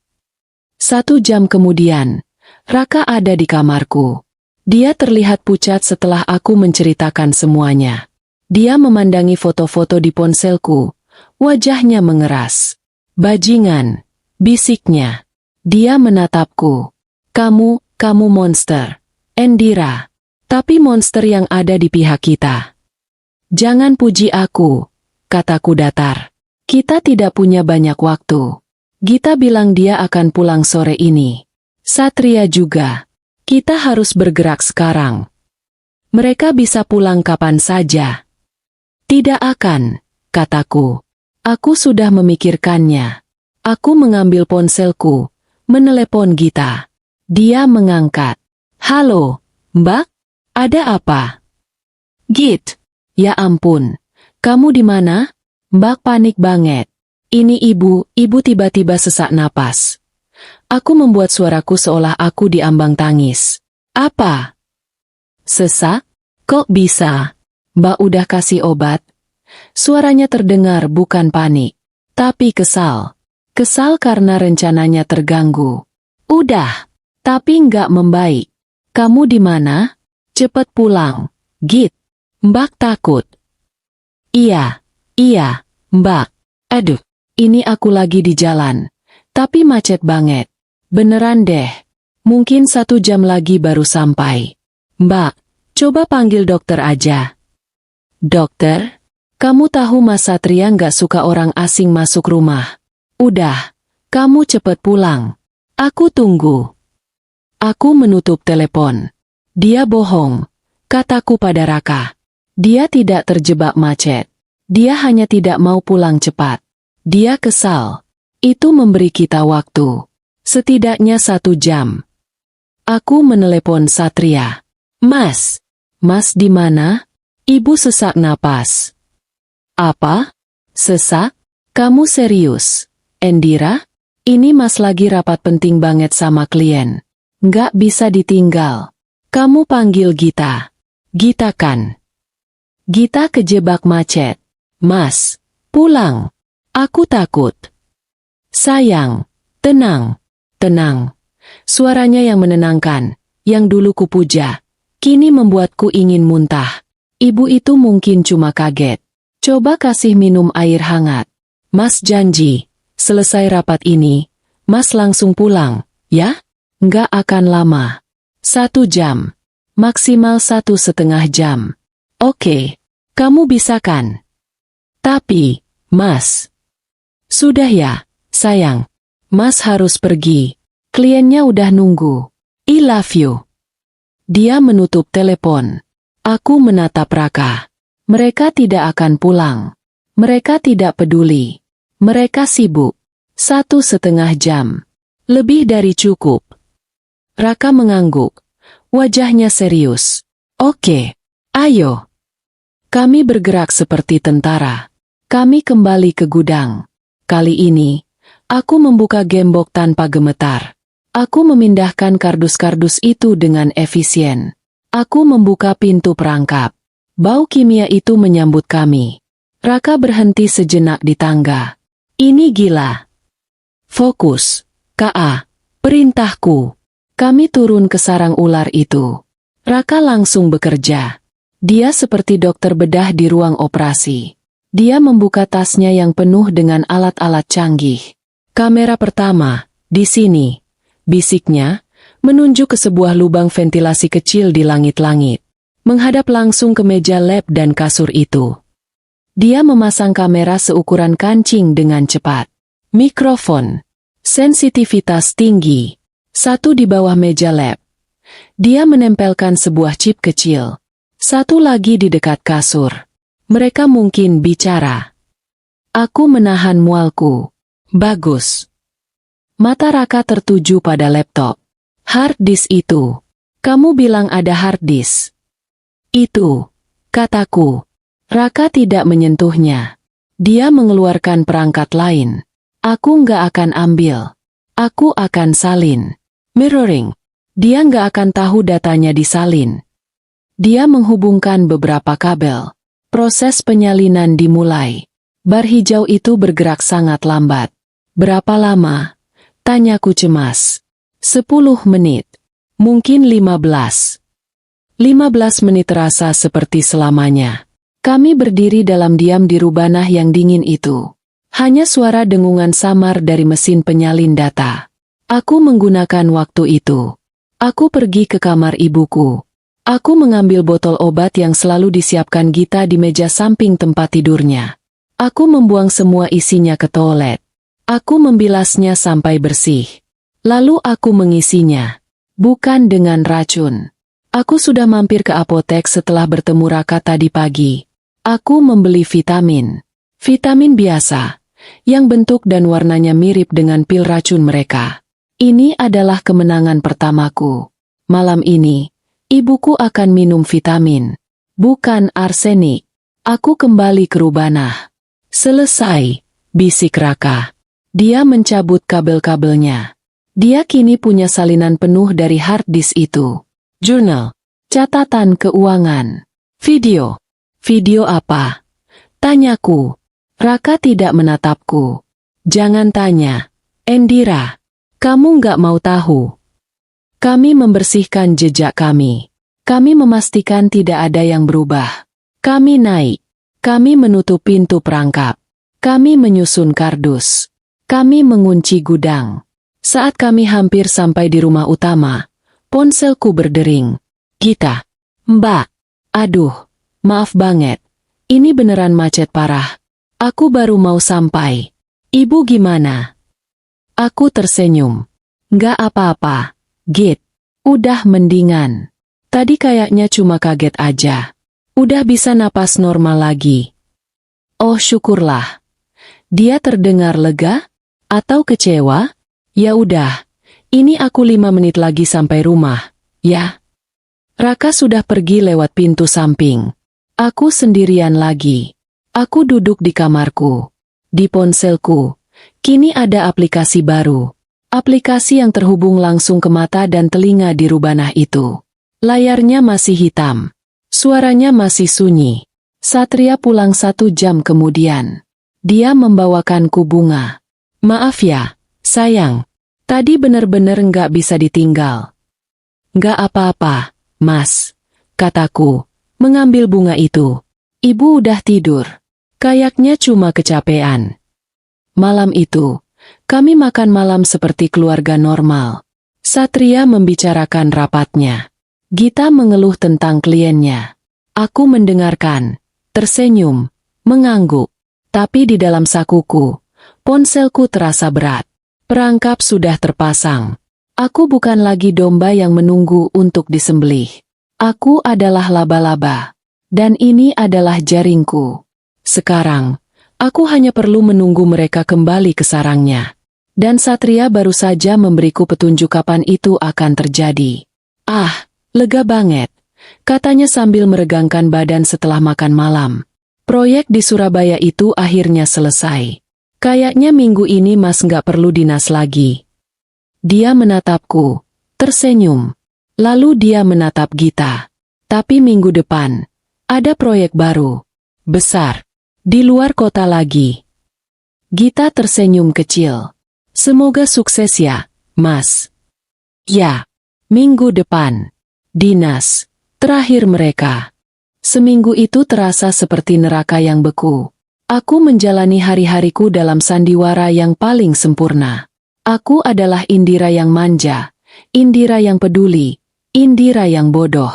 1 jam kemudian, Raka ada di kamarku. Dia terlihat pucat setelah aku menceritakan semuanya. Dia memandangi foto-foto di ponselku. Wajahnya mengeras. Bajingan, bisiknya. Dia menatapku. Kamu monster. Endira. Tapi monster yang ada di pihak kita. Jangan puji aku. Kataku datar. Kita tidak punya banyak waktu. Gita bilang dia akan pulang sore ini. Satria juga. Kita harus bergerak sekarang. Mereka bisa pulang kapan saja. Tidak akan, kataku. Aku sudah memikirkannya. Aku mengambil ponselku, menelepon Gita. Dia mengangkat. Halo, Mbak? Ada apa? Git. Ya ampun. Kamu di mana? Mbak panik banget. Ini ibu tiba-tiba sesak napas. Aku membuat suaraku seolah aku diambang tangis. Apa? Sesak? Kok bisa? Mbak udah kasih obat? Suaranya terdengar bukan panik, tapi kesal. Kesal karena rencananya terganggu. Udah, tapi nggak membaik. Kamu di mana? Cepet pulang, Git. Mbak takut. Iya, Mbak. Aduh, ini aku lagi di jalan. Tapi macet banget. Beneran deh. Mungkin 1 jam lagi baru sampai. Mbak, coba panggil dokter aja. Dokter? Kamu tahu Mas Satria nggak suka orang asing masuk rumah. Udah, kamu cepet pulang. Aku tunggu. Aku menutup telepon. Dia bohong, kataku pada Raka. Dia tidak terjebak macet. Dia hanya tidak mau pulang cepat. Dia kesal. Itu memberi kita waktu. Setidaknya 1 jam. Aku menelepon Satria. Mas di mana? Ibu sesak napas. Apa? Sesak? Kamu serius? Endira? Ini Mas lagi rapat penting banget sama klien. Nggak bisa ditinggal. Kamu panggil Gita. Gita kan? Gita kejebak macet. Mas, pulang. Aku takut. Sayang, tenang. Suaranya yang menenangkan, yang dulu kupuja, kini membuatku ingin muntah. Ibu itu mungkin cuma kaget. Coba kasih minum air hangat. Mas janji, selesai rapat ini, Mas langsung pulang, ya? Nggak akan lama. 1 jam. Maksimal 1,5 jam. Oke, kamu bisa kan? Tapi, Mas. Sudah ya, sayang. Mas harus pergi. Kliennya udah nunggu. I love you. Dia menutup telepon. Aku menatap Raka. Mereka tidak akan pulang. Mereka tidak peduli. Mereka sibuk. 1,5 jam. Lebih dari cukup. Raka mengangguk. Wajahnya serius. Oke, ayo. Kami bergerak seperti tentara. Kami kembali ke gudang. Kali ini, aku membuka gembok tanpa gemetar. Aku memindahkan kardus-kardus itu dengan efisien. Aku membuka pintu perangkap. Bau kimia itu menyambut kami. Raka berhenti sejenak di tangga. Ini gila. Fokus. K.A. Perintahku. Kami turun ke sarang ular itu. Raka langsung bekerja. Dia seperti dokter bedah di ruang operasi. Dia membuka tasnya yang penuh dengan alat-alat canggih. Kamera pertama, di sini. Bisiknya, menunjuk ke sebuah lubang ventilasi kecil di langit-langit. Menghadap langsung ke meja lab dan kasur itu. Dia memasang kamera seukuran kancing dengan cepat. Mikrofon. Sensitivitas tinggi. 1 di bawah meja lab. Dia menempelkan sebuah chip kecil. 1 lagi di dekat kasur. Mereka mungkin bicara. Aku menahan mualku. Bagus. Mata Raka tertuju pada laptop. Hard disk itu. Kamu bilang ada hard disk. Itu, kataku. Raka tidak menyentuhnya. Dia mengeluarkan perangkat lain. Aku nggak akan ambil. Aku akan salin. Mirroring. Dia nggak akan tahu datanya disalin. Dia menghubungkan beberapa kabel. Proses penyalinan dimulai. Bar hijau itu bergerak sangat lambat. Berapa lama? Tanyaku cemas. 10 menit. Mungkin 15. 15 menit terasa seperti selamanya. Kami berdiri dalam diam di rubanah yang dingin itu. Hanya suara dengungan samar dari mesin penyalin data. Aku menggunakan waktu itu. Aku pergi ke kamar ibuku. Aku mengambil botol obat yang selalu disiapkan Gita di meja samping tempat tidurnya. Aku membuang semua isinya ke toilet. Aku membilasnya sampai bersih. Lalu aku mengisinya. Bukan dengan racun. Aku sudah mampir ke apotek setelah bertemu Raka tadi pagi. Aku membeli vitamin. Vitamin biasa, yang bentuk dan warnanya mirip dengan pil racun mereka. Ini adalah kemenangan pertamaku. Malam ini, ibuku akan minum vitamin. Bukan arsenik. Aku kembali ke rubanah. Selesai, bisik Raka. Dia mencabut kabel-kabelnya. Dia kini punya salinan penuh dari hard disk itu. Jurnal, catatan keuangan, video. Video apa? Tanyaku. Raka tidak menatapku. Jangan tanya. Endira, kamu nggak mau tahu. Kami membersihkan jejak kami. Kami memastikan tidak ada yang berubah. Kami naik. Kami menutup pintu perangkap. Kami menyusun kardus. Kami mengunci gudang. Saat kami hampir sampai di rumah utama, ponselku berdering. Gita. Mbak. Aduh, maaf banget. Ini beneran macet parah. Aku baru mau sampai. Ibu gimana? Aku tersenyum. Nggak apa-apa, Git. Udah mendingan. Tadi kayaknya cuma kaget aja. Udah bisa napas normal lagi. Oh syukurlah. Dia terdengar lega? Atau kecewa? Ya udah, ini aku 5 menit lagi sampai rumah, ya. Raka sudah pergi lewat pintu samping. Aku sendirian lagi. Aku duduk di kamarku. Di ponselku, kini ada aplikasi baru. Aplikasi yang terhubung langsung ke mata dan telinga di rubanah itu. Layarnya masih hitam. Suaranya masih sunyi. Satria pulang 1 jam kemudian. Dia membawakanku bunga. Maaf ya, sayang. Tadi bener-bener nggak bisa ditinggal. Nggak apa-apa, Mas. Kataku. Mengambil bunga itu. Ibu udah tidur. Kayaknya cuma kecapean. Malam itu, kami makan malam seperti keluarga normal. Satria membicarakan rapatnya. Gita mengeluh tentang kliennya. Aku mendengarkan, tersenyum, mengangguk. Tapi di dalam sakuku, ponselku terasa berat. Perangkap sudah terpasang. Aku bukan lagi domba yang menunggu untuk disembelih. Aku adalah laba-laba. Dan ini adalah jaringku. Sekarang, aku hanya perlu menunggu mereka kembali ke sarangnya. Dan Satria baru saja memberiku petunjuk kapan itu akan terjadi. Ah, lega banget. Katanya sambil meregangkan badan setelah makan malam. Proyek di Surabaya itu akhirnya selesai. Kayaknya minggu ini Mas nggak perlu dinas lagi. Dia menatapku, tersenyum. Lalu dia menatap Gita. Tapi minggu depan, ada proyek baru. Besar. Di luar kota lagi. Gita tersenyum kecil. Semoga sukses ya, Mas. Ya, minggu depan. Dinas. Terakhir mereka. Seminggu itu terasa seperti neraka yang beku. Aku menjalani hari-hariku dalam sandiwara yang paling sempurna. Aku adalah Indira yang manja. Indira yang peduli. Indira yang bodoh.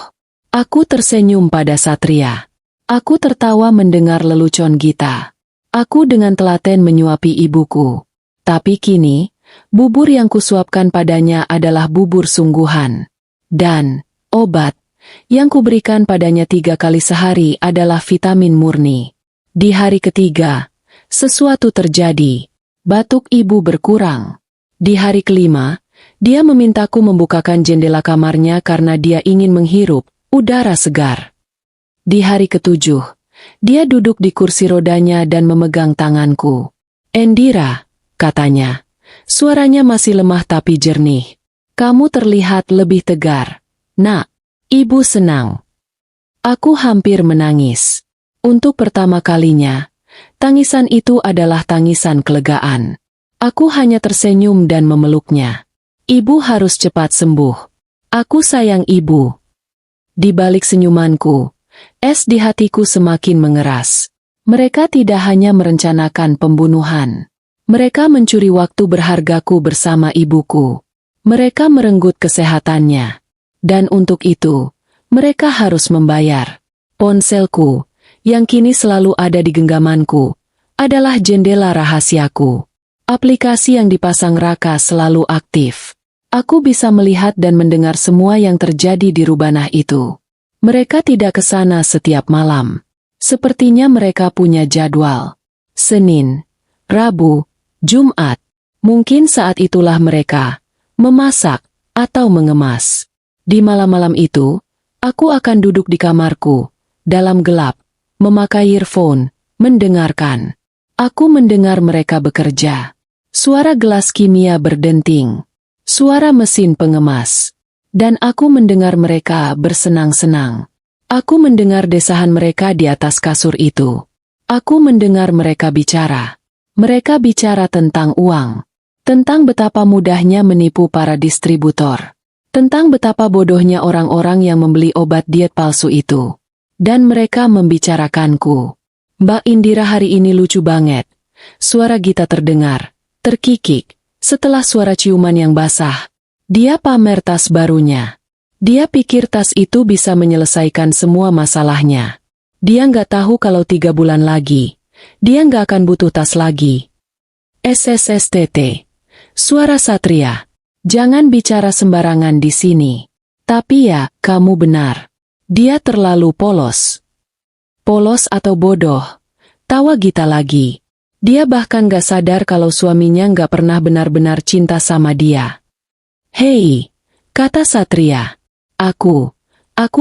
Aku tersenyum pada Satria. Aku tertawa mendengar lelucon Gita. Aku dengan telaten menyuapi ibuku. Tapi kini, bubur yang kusuapkan padanya adalah bubur sungguhan. Dan, obat, yang kuberikan padanya 3 kali sehari adalah vitamin murni. Di hari ketiga, sesuatu terjadi. Batuk ibu berkurang. Di hari kelima, dia memintaku membukakan jendela kamarnya karena dia ingin menghirup udara segar. Di hari ketujuh, dia duduk di kursi rodanya dan memegang tanganku. Indira, katanya. Suaranya masih lemah tapi jernih. Kamu terlihat lebih tegar. Nak, ibu senang. Aku hampir menangis. Untuk pertama kalinya, tangisan itu adalah tangisan kelegaan. Aku hanya tersenyum dan memeluknya. Ibu harus cepat sembuh. Aku sayang ibu. Di balik senyumanku, es di hatiku semakin mengeras. Mereka tidak hanya merencanakan pembunuhan. Mereka mencuri waktu berhargaku bersama ibuku. Mereka merenggut kesehatannya. Dan untuk itu, mereka harus membayar. Ponselku, yang kini selalu ada di genggamanku, adalah jendela rahasiaku. Aplikasi yang dipasang Raka selalu aktif. Aku bisa melihat dan mendengar semua yang terjadi di rubanah itu. Mereka tidak ke sana setiap malam. Sepertinya mereka punya jadwal. Senin, Rabu, Jumat. Mungkin saat itulah mereka memasak atau mengemas. Di malam-malam itu, aku akan duduk di kamarku, dalam gelap, memakai earphone, mendengarkan. Aku mendengar mereka bekerja. Suara gelas kimia berdenting. Suara mesin pengemas. Dan aku mendengar mereka bersenang-senang. Aku mendengar desahan mereka di atas kasur itu. Aku mendengar mereka bicara. Mereka bicara tentang uang. Tentang betapa mudahnya menipu para distributor. Tentang betapa bodohnya orang-orang yang membeli obat diet palsu itu. Dan mereka membicarakanku. Mbak Indira hari ini lucu banget. Suara Gita terdengar. Terkikik. Setelah suara ciuman yang basah, dia pamer tas barunya. Dia pikir tas itu bisa menyelesaikan semua masalahnya. Dia nggak tahu kalau 3 bulan lagi, dia nggak akan butuh tas lagi. SSSTT. Suara Satria. Jangan bicara sembarangan di sini. Tapi ya, kamu benar. Dia terlalu polos. Polos atau bodoh? Tawa Gita lagi. Dia bahkan gak sadar kalau suaminya gak pernah benar-benar cinta sama dia. Hei, kata Satria. Aku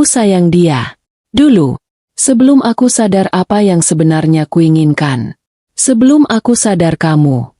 sayang dia. Dulu, sebelum aku sadar apa yang sebenarnya kuinginkan. Sebelum aku sadar kamu.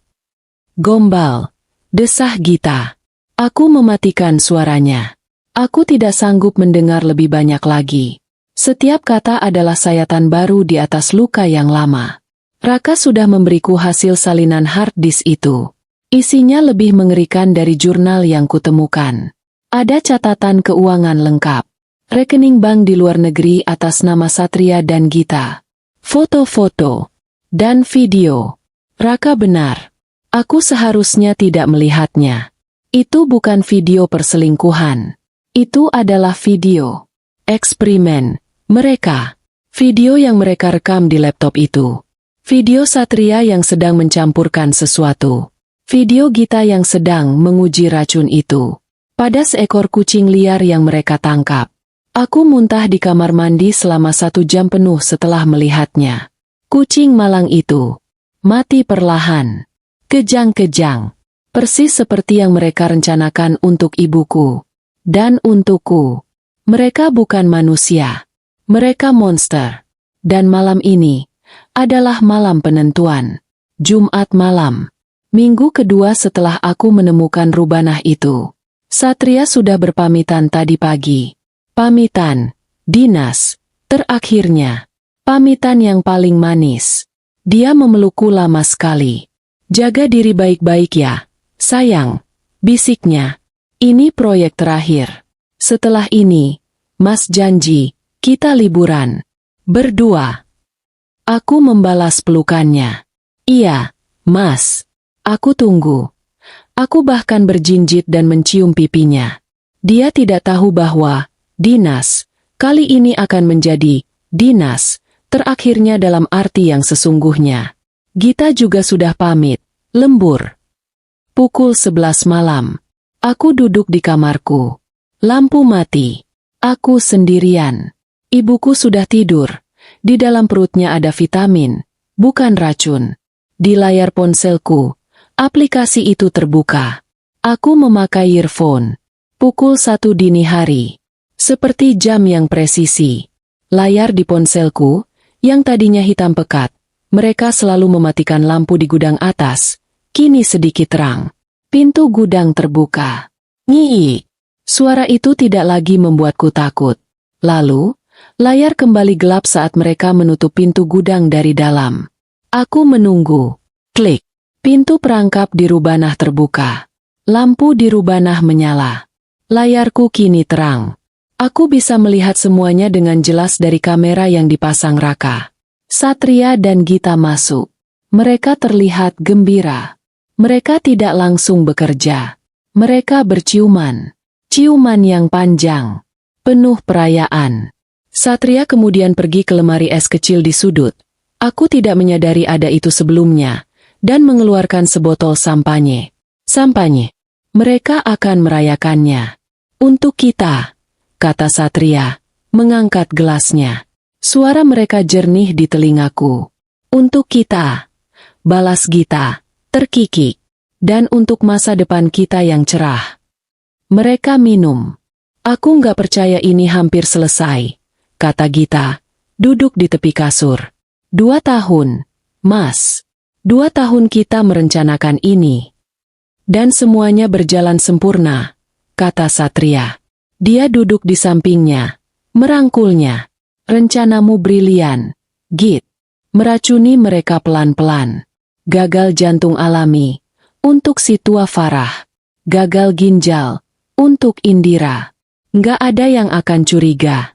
Gombal, desah Gita. Aku mematikan suaranya. Aku tidak sanggup mendengar lebih banyak lagi. Setiap kata adalah sayatan baru di atas luka yang lama. Raka sudah memberiku hasil salinan hard disk itu. Isinya lebih mengerikan dari jurnal yang kutemukan. Ada catatan keuangan lengkap. Rekening bank di luar negeri atas nama Satria dan Gita. Foto-foto. Dan video. Raka benar. Aku seharusnya tidak melihatnya. Itu bukan video perselingkuhan. Itu adalah video eksperimen mereka. Video yang mereka rekam di laptop itu. Video Satria yang sedang mencampurkan sesuatu. Video Gita yang sedang menguji racun itu. Pada seekor kucing liar yang mereka tangkap. Aku muntah di kamar mandi selama 1 jam penuh setelah melihatnya. Kucing malang itu mati perlahan. Kejang-kejang. Persis seperti yang mereka rencanakan untuk ibuku. Dan untukku. Mereka bukan manusia. Mereka monster. Dan malam ini adalah malam penentuan. Jumat malam. Minggu kedua setelah aku menemukan rubanah itu. Satria sudah berpamitan tadi pagi. Pamitan. Dinas. Terakhirnya. Pamitan yang paling manis. Dia memelukku lama sekali. Jaga diri baik-baik ya, sayang. Bisiknya. Ini proyek terakhir. Setelah ini, Mas janji, kita liburan. Berdua. Aku membalas pelukannya. Iya, Mas. Aku tunggu. Aku bahkan berjinjit dan mencium pipinya. Dia tidak tahu bahwa, dinas, kali ini akan menjadi, dinas, terakhirnya dalam arti yang sesungguhnya. Gita juga sudah pamit, lembur. Pukul 11 malam. Aku duduk di kamarku. Lampu mati. Aku sendirian. Ibuku sudah tidur. Di dalam perutnya ada vitamin, bukan racun. Di layar ponselku, aplikasi itu terbuka. Aku memakai earphone. Pukul 1 dini hari. Seperti jam yang presisi. Layar di ponselku, yang tadinya hitam pekat, mereka selalu mematikan lampu di gudang atas, kini sedikit terang. Pintu gudang terbuka. Nyi. Suara itu tidak lagi membuatku takut. Lalu, layar kembali gelap saat mereka menutup pintu gudang dari dalam. Aku menunggu. Klik. Pintu perangkap di rubanah terbuka. Lampu di rubanah menyala. Layarku kini terang. Aku bisa melihat semuanya dengan jelas dari kamera yang dipasang Raka. Satria dan Gita masuk. Mereka terlihat gembira. Mereka tidak langsung bekerja. Mereka berciuman. Ciuman yang panjang. Penuh perayaan. Satria kemudian pergi ke lemari es kecil di sudut. Aku tidak menyadari ada itu sebelumnya. Dan mengeluarkan sebotol sampanye. Sampanye. Mereka akan merayakannya. Untuk kita, kata Satria, mengangkat gelasnya. Suara mereka jernih di telingaku. Untuk kita, balas Gita. Terkikik, dan untuk masa depan kita yang cerah. Mereka minum. Aku nggak percaya ini hampir selesai, kata Gita, duduk di tepi kasur. 2 tahun, Mas. 2 tahun kita merencanakan ini. Dan semuanya berjalan sempurna, kata Satria. Dia duduk di sampingnya, merangkulnya. Rencanamu brilian, Git. Meracuni mereka pelan-pelan. Gagal jantung alami, untuk si tua Farah. Gagal ginjal, untuk Indira. Nggak ada yang akan curiga.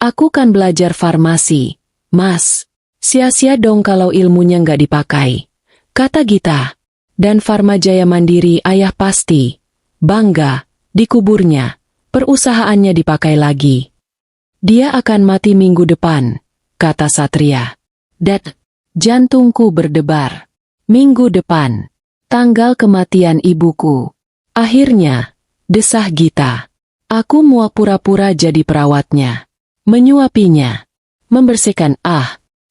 Aku kan belajar farmasi, Mas. Sia-sia dong kalau ilmunya nggak dipakai, kata Gita. Dan Farmajaya Mandiri ayah pasti bangga, dikuburnya, perusahaannya dipakai lagi. Dia akan mati minggu depan, kata Satria. Dad, jantungku berdebar. Minggu depan, tanggal kematian ibuku. Akhirnya, desah Gita. Aku mau pura-pura jadi perawatnya. Menyuapinya. Membersihkan,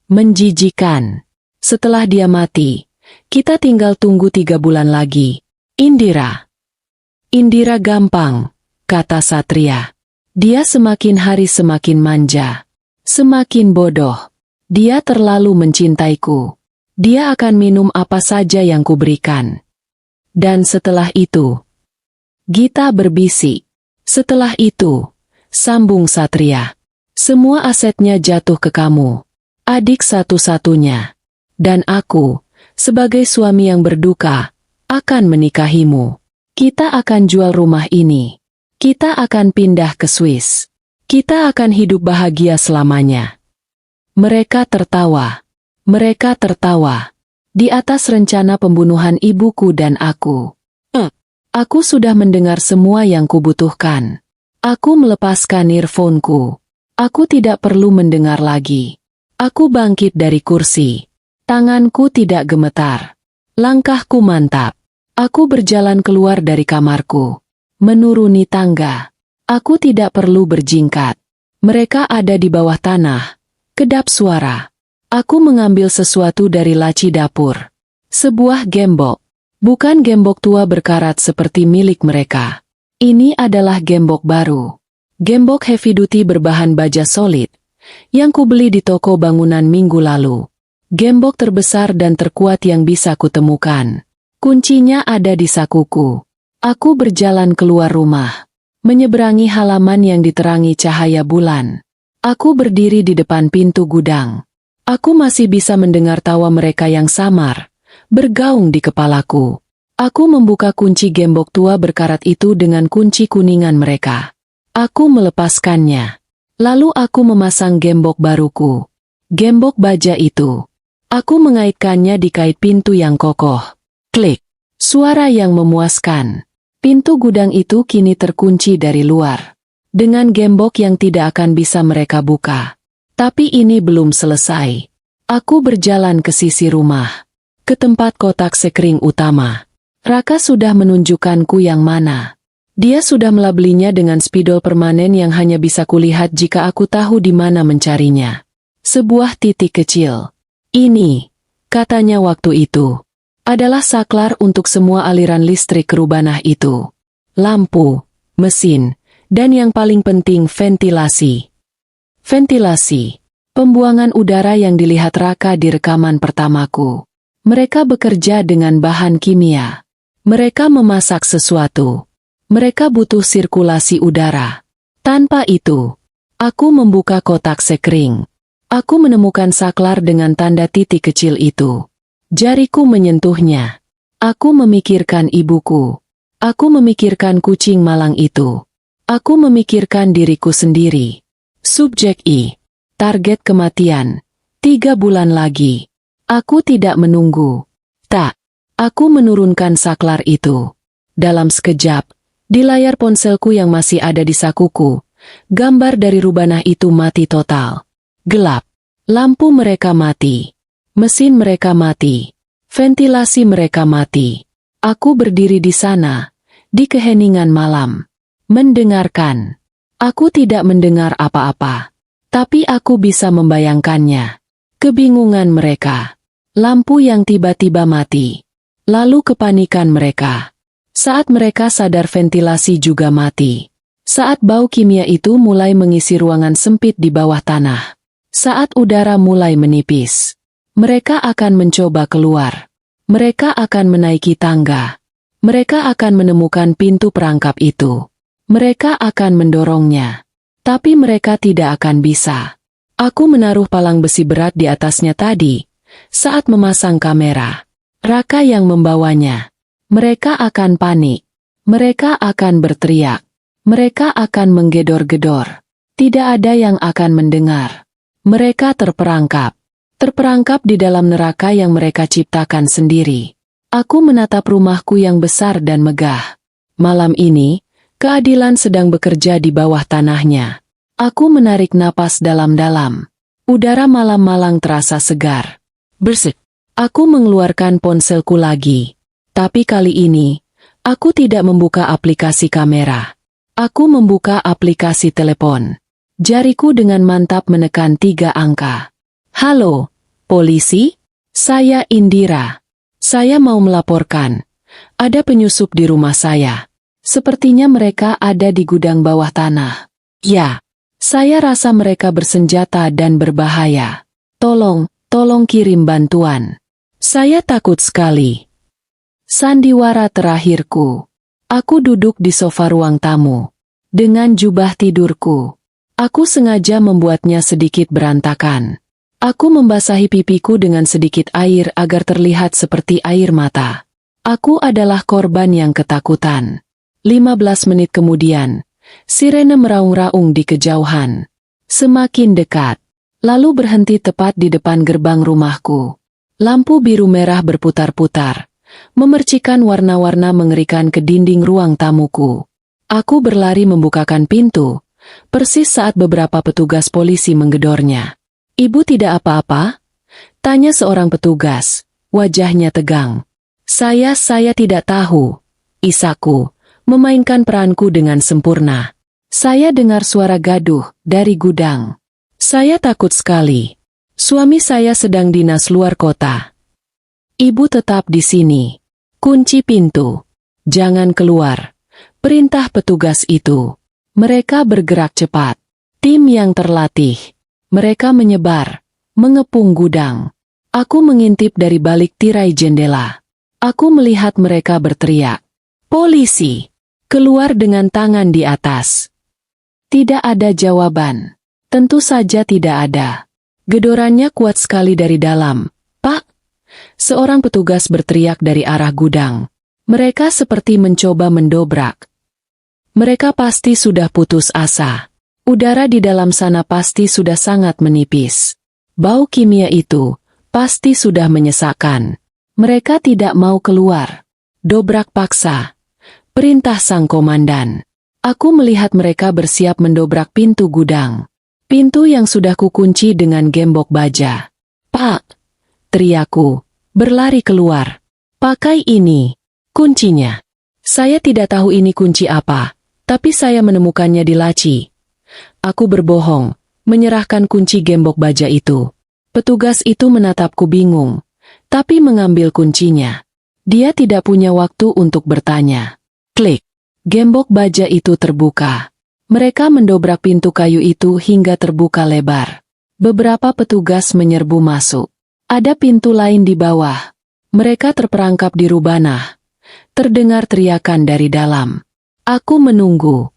menjijikan. Setelah dia mati, kita tinggal tunggu 3 bulan lagi. Indira. Indira gampang, kata Satria. Dia semakin hari semakin manja. Semakin bodoh. Dia terlalu mencintaiku. Dia akan minum apa saja yang kuberikan. Dan setelah itu, Gita berbisik. Setelah itu, sambung Satria, semua asetnya jatuh ke kamu. Adik satu-satunya. Dan aku, sebagai suami yang berduka, akan menikahimu. Kita akan jual rumah ini. Kita akan pindah ke Swiss. Kita akan hidup bahagia selamanya. Mereka tertawa. Mereka tertawa. Di atas rencana pembunuhan ibuku dan aku. Aku sudah mendengar semua yang kubutuhkan. Aku melepaskan earphone-ku. Aku tidak perlu mendengar lagi. Aku bangkit dari kursi. Tanganku tidak gemetar. Langkahku mantap. Aku berjalan keluar dari kamarku. Menuruni tangga. Aku tidak perlu berjingkat. Mereka ada di bawah tanah. Kedap suara. Aku mengambil sesuatu dari laci dapur. Sebuah gembok. Bukan gembok tua berkarat seperti milik mereka. Ini adalah gembok baru. Gembok heavy duty berbahan baja solid. Yang kubeli di toko bangunan minggu lalu. Gembok terbesar dan terkuat yang bisa kutemukan. Kuncinya ada di sakuku. Aku berjalan keluar rumah. Menyeberangi halaman yang diterangi cahaya bulan. Aku berdiri di depan pintu gudang. Aku masih bisa mendengar tawa mereka yang samar. Bergaung di kepalaku. Aku membuka kunci gembok tua berkarat itu dengan kunci kuningan mereka. Aku melepaskannya. Lalu aku memasang gembok baruku. Gembok baja itu. Aku mengaitkannya di kait pintu yang kokoh. Klik. Suara yang memuaskan. Pintu gudang itu kini terkunci dari luar. Dengan gembok yang tidak akan bisa mereka buka. Tapi ini belum selesai. Aku berjalan ke sisi rumah. Ke tempat kotak sekring utama. Raka sudah menunjukkanku yang mana. Dia sudah melabelinya dengan spidol permanen yang hanya bisa kulihat jika aku tahu di mana mencarinya. Sebuah titik kecil. Ini, katanya waktu itu, adalah saklar untuk semua aliran listrik kerubanah itu. Lampu, mesin, dan yang paling penting ventilasi. Ventilasi, pembuangan udara yang dilihat Raka di rekaman pertamaku. Mereka bekerja dengan bahan kimia. Mereka memasak sesuatu. Mereka butuh sirkulasi udara. Tanpa itu, aku membuka kotak sekring. Aku menemukan saklar dengan tanda titik kecil itu. Jariku menyentuhnya. Aku memikirkan ibuku. Aku memikirkan kucing malang itu. Aku memikirkan diriku sendiri. Subjek I. Target kematian. 3 bulan lagi. Aku tidak menunggu. Tak. Aku menurunkan saklar itu. Dalam sekejap, di layar ponselku yang masih ada di sakuku, gambar dari rubanah itu mati total. Gelap. Lampu mereka mati. Mesin mereka mati. Ventilasi mereka mati. Aku berdiri di sana, di keheningan malam. Mendengarkan. Aku tidak mendengar apa-apa. Tapi aku bisa membayangkannya. Kebingungan mereka. Lampu yang tiba-tiba mati. Lalu kepanikan mereka. Saat mereka sadar ventilasi juga mati. Saat bau kimia itu mulai mengisi ruangan sempit di bawah tanah. Saat udara mulai menipis. Mereka akan mencoba keluar. Mereka akan menaiki tangga. Mereka akan menemukan pintu perangkap itu. Mereka akan mendorongnya. Tapi mereka tidak akan bisa. Aku menaruh palang besi berat di atasnya tadi. Saat memasang kamera, Raka yang membawanya. Mereka akan panik. Mereka akan berteriak. Mereka akan menggedor-gedor. Tidak ada yang akan mendengar. Mereka terperangkap. Terperangkap di dalam neraka yang mereka ciptakan sendiri. Aku menatap rumahku yang besar dan megah. Malam ini, keadilan sedang bekerja di bawah tanahnya. Aku menarik napas dalam-dalam. Udara malam-malang terasa segar. Bersih. Aku mengeluarkan ponselku lagi. Tapi kali ini, aku tidak membuka aplikasi kamera. Aku membuka aplikasi telepon. Jariku dengan mantap menekan 3 angka. Halo, polisi? Saya Indira. Saya mau melaporkan. Ada penyusup di rumah saya. Sepertinya mereka ada di gudang bawah tanah. Ya, saya rasa mereka bersenjata dan berbahaya. Tolong kirim bantuan. Saya takut sekali. Sandiwara terakhirku. Aku duduk di sofa ruang tamu. Dengan jubah tidurku. Aku sengaja membuatnya sedikit berantakan. Aku membasahi pipiku dengan sedikit air agar terlihat seperti air mata. Aku adalah korban yang ketakutan. 15 menit kemudian, sirene meraung-raung di kejauhan. Semakin dekat, lalu berhenti tepat di depan gerbang rumahku. Lampu biru merah berputar-putar, memercikan warna-warna mengerikan ke dinding ruang tamuku. Aku berlari membukakan pintu, persis saat beberapa petugas polisi menggedornya. Ibu tidak apa-apa? Tanya seorang petugas, wajahnya tegang. Saya tidak tahu. Isaku, memainkan peranku dengan sempurna. Saya dengar suara gaduh dari gudang. Saya takut sekali. Suami saya sedang dinas luar kota. Ibu tetap di sini. Kunci pintu. Jangan keluar. Perintah petugas itu. Mereka bergerak cepat. Tim yang terlatih. Mereka menyebar, mengepung gudang. Aku mengintip dari balik tirai jendela. Aku melihat mereka berteriak. Polisi! Keluar dengan tangan di atas. Tidak ada jawaban. Tentu saja tidak ada. Gedorannya kuat sekali dari dalam. Pak! Seorang petugas berteriak dari arah gudang. Mereka seperti mencoba mendobrak. Mereka pasti sudah putus asa. Udara di dalam sana pasti sudah sangat menipis. Bau kimia itu pasti sudah menyesakkan. Mereka tidak mau keluar. Dobrak paksa. Perintah sang komandan. Aku melihat mereka bersiap mendobrak pintu gudang. Pintu yang sudah kukunci dengan gembok baja. Pak! Teriakku. Berlari keluar. Pakai ini. Kuncinya. Saya tidak tahu ini kunci apa, tapi saya menemukannya di laci. Aku berbohong, menyerahkan kunci gembok baja itu. Petugas itu menatapku bingung, tapi mengambil kuncinya. Dia tidak punya waktu untuk bertanya. Klik. Gembok baja itu terbuka. Mereka mendobrak pintu kayu itu hingga terbuka lebar. Beberapa petugas menyerbu masuk. Ada pintu lain di bawah. Mereka terperangkap di rubanah. Terdengar teriakan dari dalam. Aku menunggu.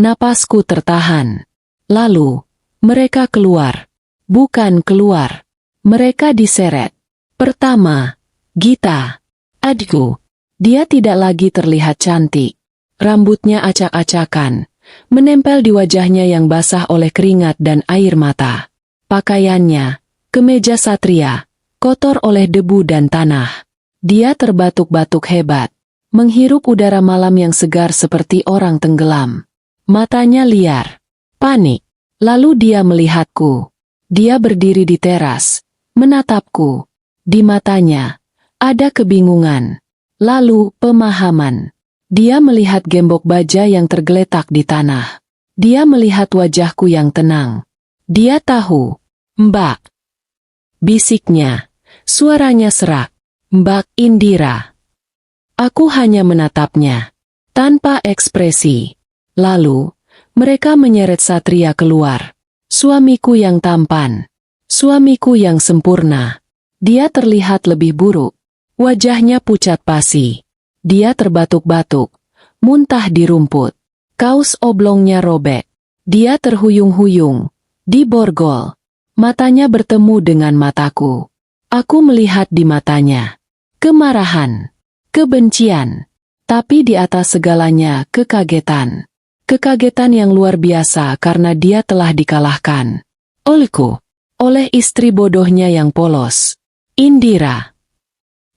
Napasku tertahan. Lalu, mereka keluar. Bukan keluar. Mereka diseret. Pertama, Gita. Adikku. Dia tidak lagi terlihat cantik. Rambutnya acak-acakan. Menempel di wajahnya yang basah oleh keringat dan air mata. Pakaiannya, kemeja satria, kotor oleh debu dan tanah. Dia terbatuk-batuk hebat. Menghirup udara malam yang segar seperti orang tenggelam. Matanya liar. Panik. Lalu dia melihatku. Dia berdiri di teras. Menatapku. Di matanya. Ada kebingungan. Lalu pemahaman. Dia melihat gembok baja yang tergeletak di tanah. Dia melihat wajahku yang tenang. Dia tahu. Mbak. Bisiknya. Suaranya serak. Mbak Indira. Aku hanya menatapnya. Tanpa ekspresi. Lalu, mereka menyeret Satria keluar. Suamiku yang tampan. Suamiku yang sempurna. Dia terlihat lebih buruk. Wajahnya pucat pasi. Dia terbatuk-batuk. Muntah di rumput. Kaos oblongnya robek. Dia terhuyung-huyung. Diborgol. Matanya bertemu dengan mataku. Aku melihat di matanya. Kemarahan. Kebencian. Tapi di atas segalanya kekagetan. Kekagetan yang luar biasa karena dia telah dikalahkan. Olehku. Oleh istri bodohnya yang polos. Indira.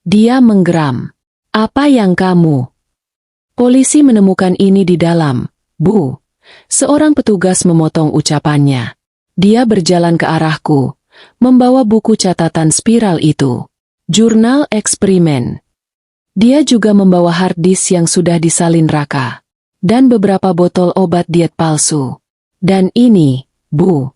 Dia menggeram. Apa yang kamu? Polisi menemukan ini di dalam, Bu. Seorang petugas memotong ucapannya. Dia berjalan ke arahku, membawa buku catatan spiral itu. Jurnal eksperimen. Dia juga membawa hard disk yang sudah disalin Raka. Dan beberapa botol obat diet palsu. Dan ini, Bu.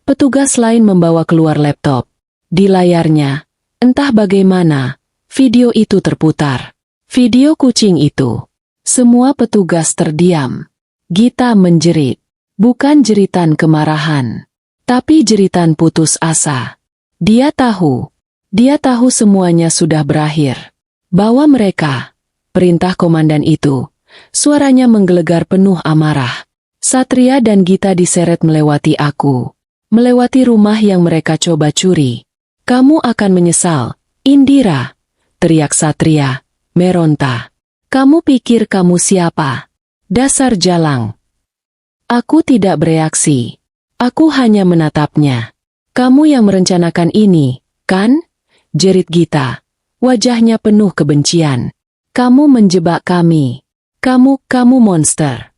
Petugas lain membawa keluar laptop. Di layarnya, entah bagaimana, video itu terputar. Video kucing itu. Semua petugas terdiam. Gita menjerit. Bukan jeritan kemarahan, tapi jeritan putus asa. Dia tahu semuanya sudah berakhir. Bawa mereka, perintah komandan itu. Suaranya menggelegar penuh amarah. Satria dan Gita diseret melewati aku. Melewati rumah yang mereka coba curi. Kamu akan menyesal, Indira, teriak Satria, meronta. Kamu pikir kamu siapa? Dasar jalang. Aku tidak bereaksi. Aku hanya menatapnya. Kamu yang merencanakan ini, kan? Jerit Gita. Wajahnya penuh kebencian. Kamu menjebak kami. Kamu monster.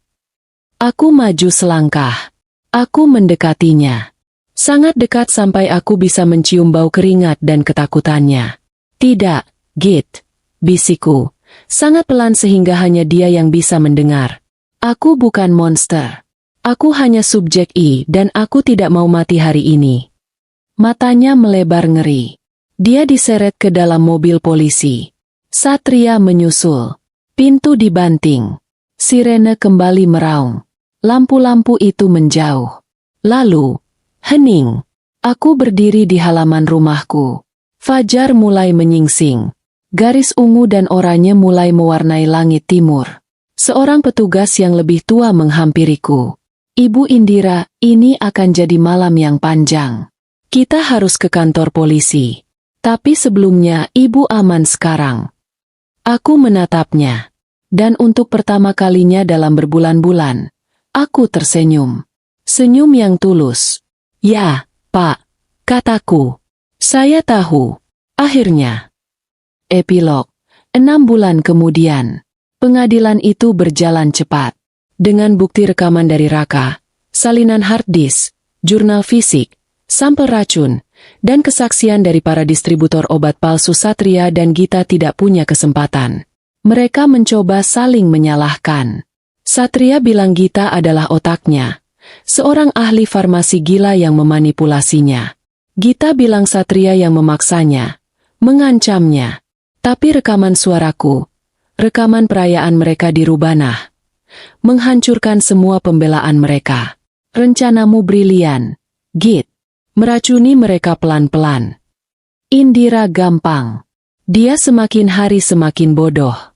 Aku maju selangkah. Aku mendekatinya. Sangat dekat sampai aku bisa mencium bau keringat dan ketakutannya. Tidak, Git, bisikku. Sangat pelan sehingga hanya dia yang bisa mendengar. Aku bukan monster. Aku hanya subjek I dan aku tidak mau mati hari ini. Matanya melebar ngeri. Dia diseret ke dalam mobil polisi. Satria menyusul. Pintu dibanting. Sirene kembali meraung. Lampu-lampu itu menjauh. Lalu, hening. Aku berdiri di halaman rumahku. Fajar mulai menyingsing. Garis ungu dan oranye mulai mewarnai langit timur. Seorang petugas yang lebih tua menghampiriku. Ibu Indira, ini akan jadi malam yang panjang. Kita harus ke kantor polisi. Tapi sebelumnya ibu aman sekarang. Aku menatapnya. Dan untuk pertama kalinya dalam berbulan-bulan, aku tersenyum. Senyum yang tulus. Ya, Pak, kataku. Saya tahu. Akhirnya. Epilog. 6 bulan kemudian, pengadilan itu berjalan cepat. Dengan bukti rekaman dari Raka, salinan hard disk, jurnal fisik, sampel racun, dan kesaksian dari para distributor obat palsu, Satria dan Gita tidak punya kesempatan. Mereka mencoba saling menyalahkan. Satria bilang Gita adalah otaknya, seorang ahli farmasi gila yang memanipulasinya. Gita bilang Satria yang memaksanya, mengancamnya. Tapi rekaman suaraku, rekaman perayaan mereka di Rubanah, menghancurkan semua pembelaan mereka. Rencanamu brilian, Git. Meracuni mereka pelan-pelan. Indira gampang. Dia semakin hari semakin bodoh.